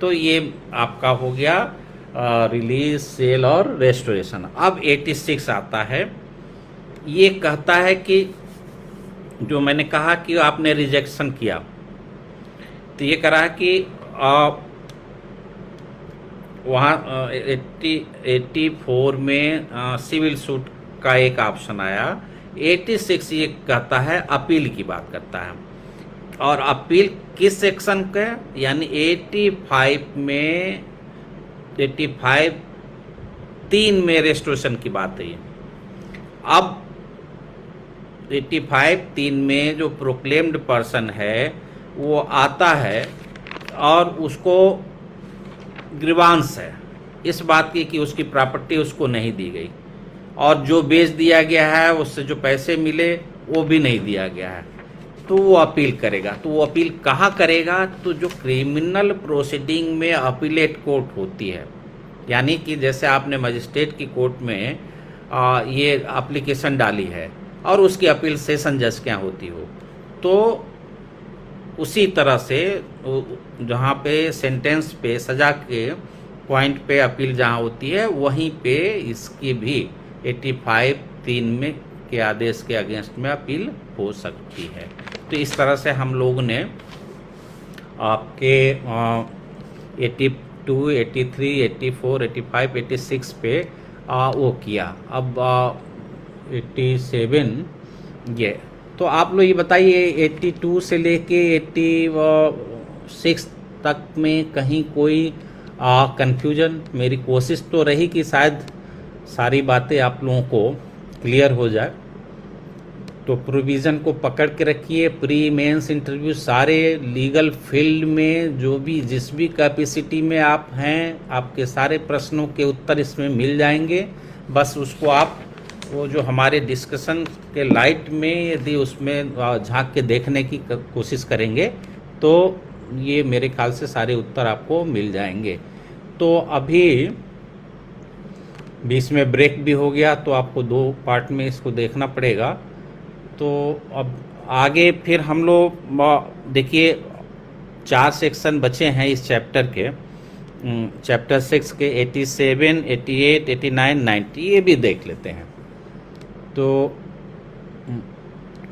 Speaker 1: तो ये आपका हो गया रिलीज, सेल और रेस्टोरेशन। अब 86 आता है, ये कहता है कि जो मैंने कहा कि आपने रिजेक्शन किया, तो ये कह रहा है कि वहाँ 84 में सिविल सूट का एक ऑप्शन आया। 86 ये कहता है अपील की बात करता है, और अपील किस सेक्शन का, यानी 85 में 85(3) में रेस्टोरेशन की बात है। अब 85(3) में जो प्रोक्लेम्ड पर्सन है वो आता है और उसको ग्रीवांस है इस बात की कि उसकी प्रॉपर्टी उसको नहीं दी गई, और जो बेच दिया गया है उससे जो पैसे मिले वो भी नहीं दिया गया है, तो वो अपील करेगा। तो वो अपील कहाँ करेगा, तो जो क्रिमिनल प्रोसीडिंग में अपीलेट कोर्ट होती है यानी कि जैसे आपने मजिस्ट्रेट की कोर्ट में ये एप्लीकेशन डाली है और उसकी अपील सेशन जज के यहाँ होती हो, तो उसी तरह से जहाँ पे सेंटेंस पे सज़ा के पॉइंट पे अपील जहाँ होती है, वहीं पे इसकी भी 85(3) में के आदेश के अगेंस्ट में अपील हो सकती है। तो इस तरह से हम लोगों ने आपके 82, 83, 84, 85, 86 पे वो किया। अब 87 ये, तो आप लोग ये बताइए 82 से लेके 86 तक में कहीं कोई कन्फ्यूजन? मेरी कोशिश तो रही कि शायद सारी बातें आप लोगों को क्लियर हो जाए। तो प्रोविज़न को पकड़ के रखिए। प्री मेंस इंटरव्यू सारे लीगल फील्ड में जो भी जिस भी कैपेसिटी में आप हैं, आपके सारे प्रश्नों के उत्तर इसमें मिल जाएंगे। बस उसको आप वो जो हमारे डिस्कशन के लाइट में यदि उसमें झांक के देखने की कोशिश करेंगे तो ये मेरे ख्याल से सारे उत्तर आपको मिल जाएंगे। तो अभी बीच में ब्रेक भी हो गया, तो आपको 2 पार्ट में इसको देखना पड़ेगा। तो अब आगे फिर हम लोग देखिए 4 सेक्शन बचे हैं इस चैप्टर के, चैप्टर 6 के 87, 88, 89, 90 ये भी देख लेते हैं। तो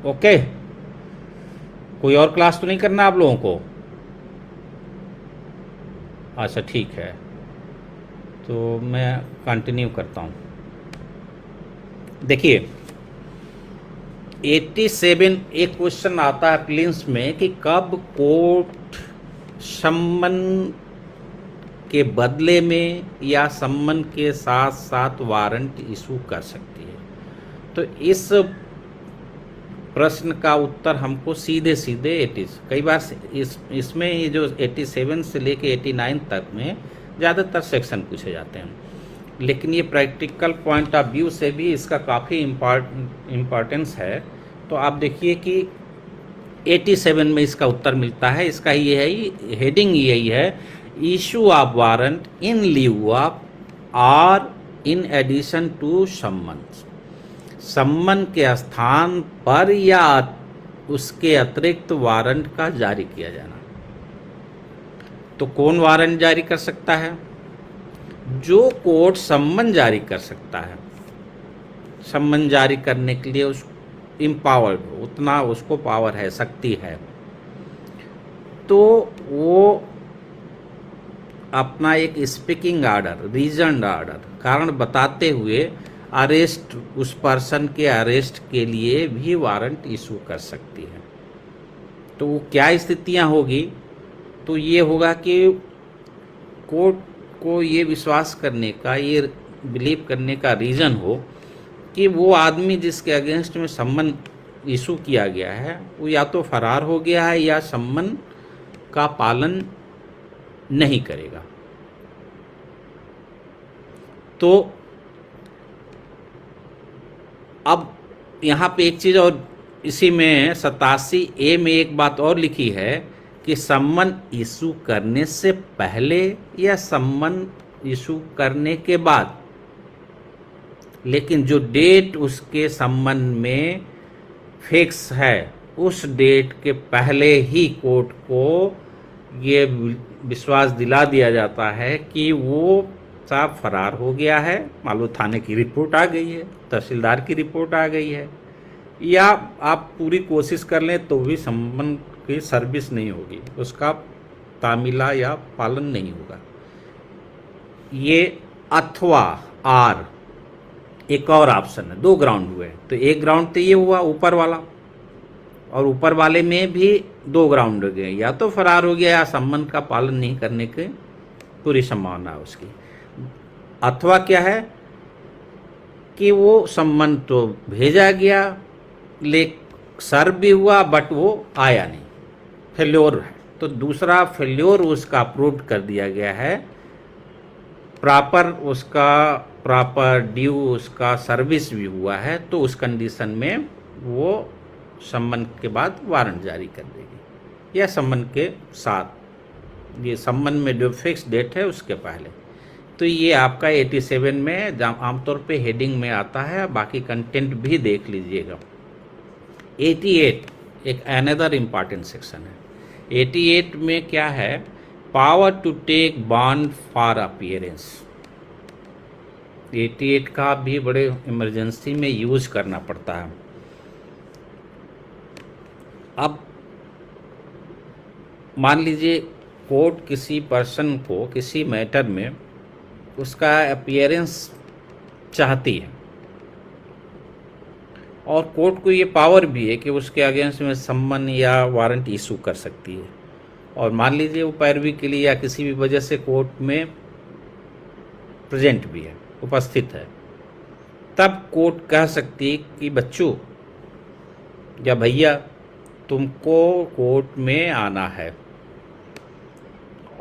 Speaker 1: ओके, कोई और क्लास तो नहीं करना आप लोगों को? अच्छा ठीक है, तो मैं कंटिन्यू करता हूँ। देखिए 87 एक क्वेश्चन आता है प्रीलिम्स में कि कब कोर्ट सम्मन के बदले में या सम्मन के साथ साथ वारंट इशू कर सकती है। तो इस प्रश्न का उत्तर हमको सीधे सीधे कई बार इसमें ये जो 87 से लेके 89 तक में ज़्यादातर सेक्शन पूछे जाते हैं, लेकिन ये प्रैक्टिकल पॉइंट ऑफ व्यू से भी इसका काफ़ी इम्पॉर्टेंस है। तो आप देखिए कि 87 में इसका उत्तर मिलता है। इसका ये है, हेडिंग यही है, issue of warrant in लिeu of और इन एडिशन टू सम्मन। सम्मन के स्थान पर या उसके अतिरिक्त वारंट का जारी किया जाना। तो कौन वारंट जारी कर सकता है? जो कोर्ट सम्मन जारी कर सकता है, सम्मन जारी करने के लिए उस इम्पावर्ड, उतना उसको पावर है, शक्ति है, तो वो अपना एक स्पीकिंग ऑर्डर, रीजन ऑर्डर, कारण बताते हुए अरेस्ट, उस पर्सन के अरेस्ट के लिए भी वारंट इशू कर सकती है। तो वो क्या स्थितियां होगी? तो ये होगा कि कोर्ट को ये विश्वास करने का, ये बिलीव करने का रीज़न हो कि वो आदमी जिसके अगेंस्ट में सम्मन इशू किया गया है वो या तो फरार हो गया है या सम्मन का पालन नहीं करेगा। तो अब यहाँ पे एक चीज़ और, इसी में 87A में एक बात और लिखी है कि सम्मन इशू करने से पहले या सम्मन इशू करने के बाद, लेकिन जो डेट उसके सम्मन में फिक्स है उस डेट के पहले ही कोर्ट को ये विश्वास दिला दिया जाता है कि वो साहब फरार हो गया है, मान लो थाने की रिपोर्ट आ गई है, तहसीलदार की रिपोर्ट आ गई है, या आप पूरी कोशिश कर लें तो भी सम्मन की सर्विस नहीं होगी, उसका तामीला या पालन नहीं होगा। ये अथवा आर एक और ऑप्शन है, 2 ग्राउंड हुए। तो एक ग्राउंड तो ये हुआ ऊपर वाला, और ऊपर वाले में भी 2 ग्राउंड हो गए, या तो फरार हो गया या सम्मन का पालन नहीं करने की पूरी संभावना है उसकी। अथवा क्या है कि वो सम्मन तो भेजा गया, सर्व भी हुआ, बट वो आया नहीं, फेल्योर है। तो दूसरा फेल्योर उसका अप्रूव कर दिया गया है, प्रॉपर ड्यू उसका सर्विस भी हुआ है, तो उस कंडीशन में वो सम्मन के बाद वारंट जारी कर देगी, या सम्मन के साथ, ये सम्मन में जो फिक्स डेट है उसके पहले। तो ये आपका 87 में आमतौर पे हेडिंग में आता है, बाकी कंटेंट भी देख लीजिएगा। 88 एक अनदर इम्पॉर्टेंट सेक्शन है। 88 में क्या है, power to take bond for appearance. 88 का भी बड़े इमरजेंसी में यूज करना पड़ता है। अब मान लीजिए कोर्ट किसी पर्सन को किसी मैटर में उसका अपीयरेंस चाहती है और कोर्ट को ये पावर भी है कि उसके अगेंस्ट में सम्मन या वारंट इशू कर सकती है, और मान लीजिए वो पैरवी के लिए या किसी भी वजह से कोर्ट में प्रेजेंट भी है, उपस्थित है, तब कोर्ट कह सकती है कि बच्चों या भैया तुमको कोर्ट में आना है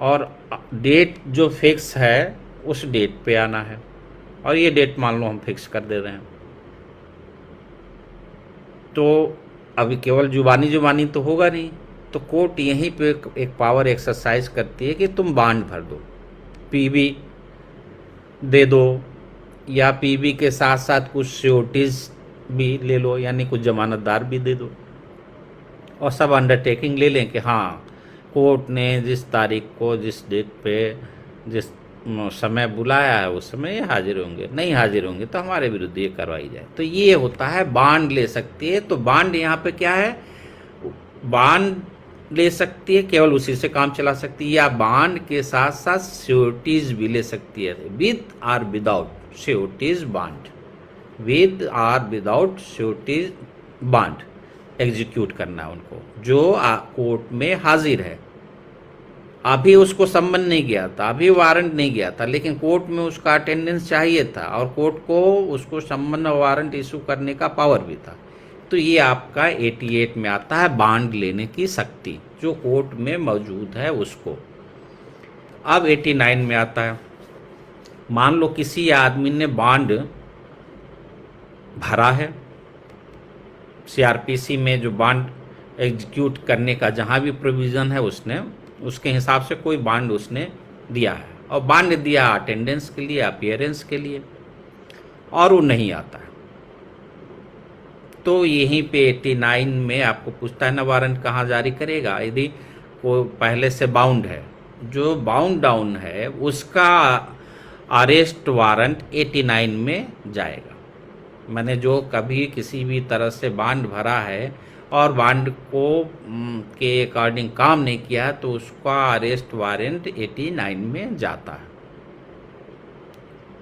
Speaker 1: और डेट जो फिक्स है उस डेट पे आना है, और ये डेट मान लो हम फिक्स कर दे रहे हैं। तो अभी केवल जुबानी तो होगा नहीं, तो कोर्ट यहीं पे एक पावर एक्सरसाइज करती है कि तुम बॉन्ड भर दो, पीबी दे दो, या पीबी के साथ साथ कुछ श्योरिटीज भी ले लो, यानी कुछ जमानतदार भी दे दो, और सब अंडरटेकिंग ले लें कि हाँ कोर्ट ने जिस तारीख को जिस डेट पे जिस समय बुलाया है उस समय ये हाजिर होंगे, नहीं हाजिर होंगे तो हमारे विरुद्ध ये करवाई जाए। तो ये होता है बॉन्ड ले सकती है। तो बॉन्ड यहाँ पे क्या है, बॉन्ड ले सकती है, केवल उसी से काम चला सकती है, या बॉन्ड के साथ साथ श्योरिटीज भी ले सकती है, विद और विदाउट श्योरिटीज बॉन्ड, विद और विदाउट श्योरिटीज बॉन्ड एग्जीक्यूट करना है उनको, जो कोर्ट में हाजिर है। अभी उसको सम्मन नहीं गया था, अभी वारंट नहीं गया था, लेकिन कोर्ट में उसका अटेंडेंस चाहिए था और कोर्ट को उसको सम्मन और वारंट इशू करने का पावर भी था। तो ये आपका 88 में आता है बॉन्ड लेने की शक्ति जो कोर्ट में मौजूद है उसको। अब 89 में आता है, मान लो किसी आदमी ने बॉन्ड भरा है, सीआरपीसी में जो बॉन्ड एग्जीक्यूट करने का जहाँ भी प्रोविज़न है उसने उसके हिसाब से कोई बॉन्ड उसने दिया है, और बॉन्ड दिया अटेंडेंस के लिए, अपीयरेंस के लिए, और वो नहीं आता है। तो यहीं पे 89 में आपको पूछता है ना वारंट कहाँ जारी करेगा। यदि कोई पहले से बाउंड है, जो बाउंड डाउन है उसका अरेस्ट वारंट 89 में जाएगा। मैंने जो कभी किसी भी तरह से बॉन्ड भरा है और बॉन्ड को के अकॉर्डिंग काम नहीं किया तो उसका अरेस्ट वारंट 89 में जाता है।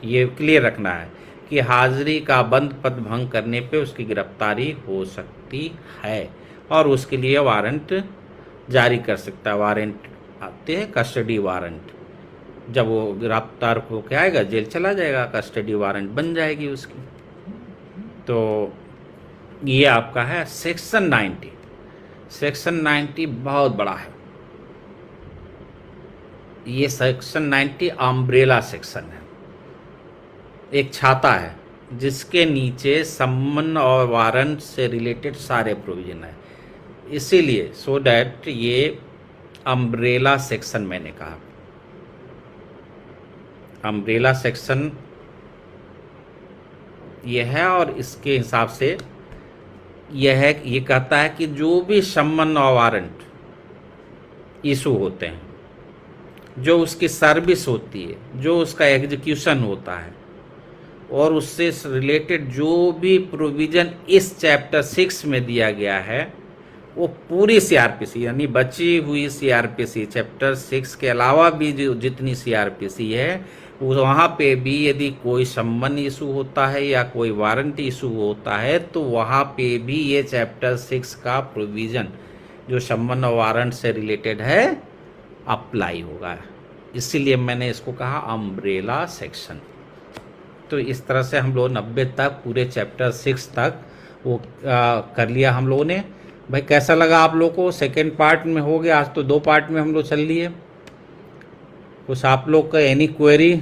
Speaker 1: ये क्लियर रखना है कि हाजिरी का बंद पद भंग करने पे उसकी गिरफ्तारी हो सकती है और उसके लिए वारंट जारी कर सकता है। वारंट आते हैं कस्टडी वारंट, जब वो गिरफ्तार हो के आएगा जेल चला जाएगा, कस्टडी वारंट बन जाएगी उसकी। तो ये आपका है सेक्शन 90। सेक्शन 90 बहुत बड़ा है। ये सेक्शन 90 अम्ब्रेला सेक्शन है, एक छाता है जिसके नीचे सम्मन और वारंट से रिलेटेड सारे प्रोविजन है। इसीलिए सो डैट ये अम्ब्रेला सेक्शन मैंने कहा। अम्ब्रेला सेक्शन ये है, और इसके हिसाब से यह है, ये कहता है कि जो भी सम्मन और वारंट इशू होते हैं, जो उसकी सर्विस होती है, जो उसका एग्जीक्यूशन होता है, और उससे रिलेटेड जो भी प्रोविज़न इस चैप्टर 6 में दिया गया है वो पूरी सीआरपीसी यानी बची हुई सीआरपीसी चैप्टर 6 के अलावा भी जो जितनी सीआरपीसी है वहाँ पे भी यदि कोई सम्मन इशू होता है या कोई वारंट इशू होता है तो वहाँ पे भी ये चैप्टर 6 का प्रोविज़न जो सम्मन और वारंट से रिलेटेड है अप्लाई होगा। इसीलिए मैंने इसको कहा अम्ब्रेला सेक्शन। तो इस तरह से हम लोग 90 तक पूरे चैप्टर 6 तक वो कर लिया हम लोगों ने। भाई कैसा लगा आप लोग को? सेकेंड पार्ट में हो गया, आज तो 2 पार्ट में हम लोग चल लिए। कुछ आप लोग का एनी क्वेरी?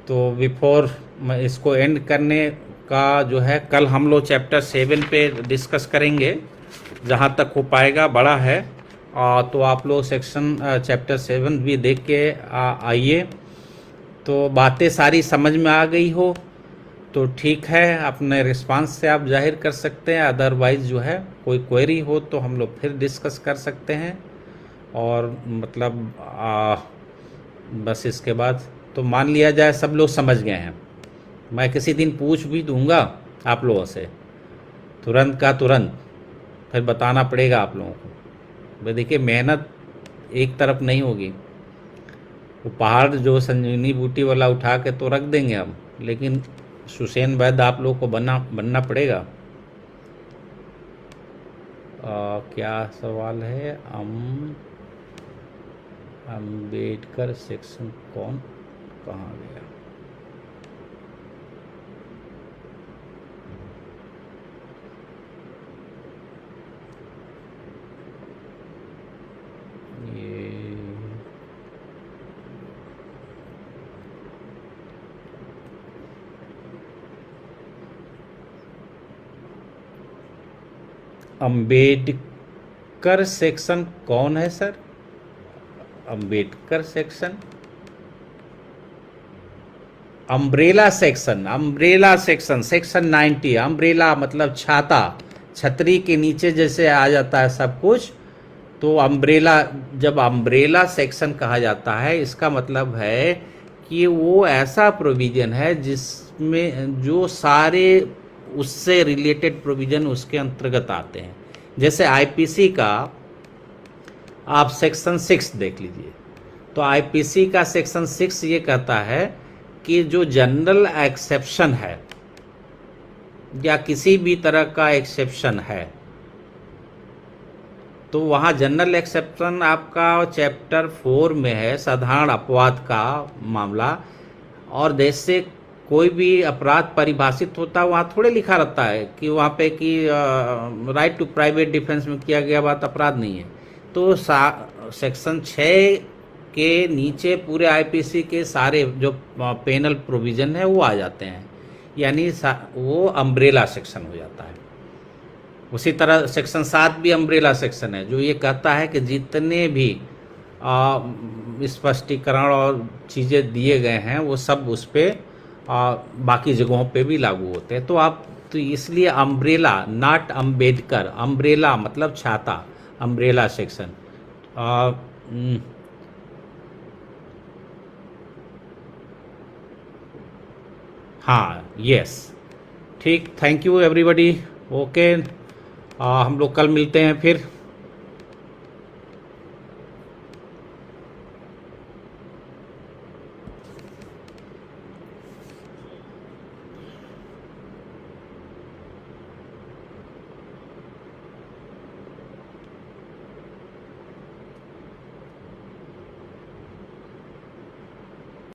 Speaker 1: तो बिफोर मैं इसको एंड करने का जो है, कल हम लोग चैप्टर 7 पे डिस्कस करेंगे जहाँ तक हो पाएगा, बड़ा है। तो आप लोग सेक्शन चैप्टर 7 भी देख के आइए। तो बातें सारी समझ में आ गई हो तो ठीक है, अपने रिस्पांस से आप जाहिर कर सकते हैं। अदरवाइज़ जो है कोई क्वेरी हो तो हम लोग फिर डिस्कस कर सकते हैं। और मतलब बस इसके बाद तो मान लिया जाए सब लोग समझ गए हैं। मैं किसी दिन पूछ भी दूंगा आप लोगों से, तुरंत का तुरंत, फिर बताना पड़ेगा आप लोगों को। भाई देखिए, मेहनत एक तरफ नहीं होगी। वो पहाड़ जो संजीवनी बूटी वाला उठा के तो रख देंगे हम, लेकिन सुसैन वैद्य आप लोग को बनना पड़ेगा। क्या सवाल है? अम्बेडकर सेक्शन कौन कहाँ गया? ये अम्बेडकर सेक्शन कौन है sir? Ambedkar section, umbrella section, umbrella section, section 90। Umbrella मतलब छाता, छतरी के नीचे जैसे आ जाता है सब कुछ, तो अम्ब्रेला, जब अम्ब्रेला सेक्शन कहा जाता है इसका मतलब है कि वो ऐसा प्रोविज़न है जिसमें जो सारे उससे रिलेटेड प्रोविज़न उसके अंतर्गत आते हैं। जैसे आईपीसी का आप सेक्शन 6 देख लीजिए, तो आईपीसी का सेक्शन 6 ये कहता है कि जो जनरल एक्सेप्शन है या किसी भी तरह का एक्सेप्शन है, तो वहाँ जनरल एक्सेप्शन आपका चैप्टर 4 में है, साधारण अपवाद का मामला। और जैसे कोई भी अपराध परिभाषित होता है वहाँ थोड़े लिखा रहता है कि वहाँ पे कि राइट टू प्राइवेट डिफेंस में किया गया बात अपराध नहीं है। तो सेक्शन 6 के नीचे पूरे आईपीसी के सारे जो पेनल प्रोविज़न है वो आ जाते हैं, यानी वो अम्ब्रेला सेक्शन हो जाता है। उसी तरह सेक्शन 7 भी अम्ब्रेला सेक्शन है, जो ये कहता है कि जितने भी स्पष्टीकरण और चीज़ें दिए गए हैं वो सब उस पर बाकी जगहों पे भी लागू होते हैं। तो इसलिए अम्ब्रेला, नॉट अम्बेडकर, अम्ब्रेला मतलब छाता, अम्ब्रेला सेक्शन। हाँ, यस, ठीक, थैंक यू एवरीबॉडी। ओके, हम लोग कल मिलते हैं फिर।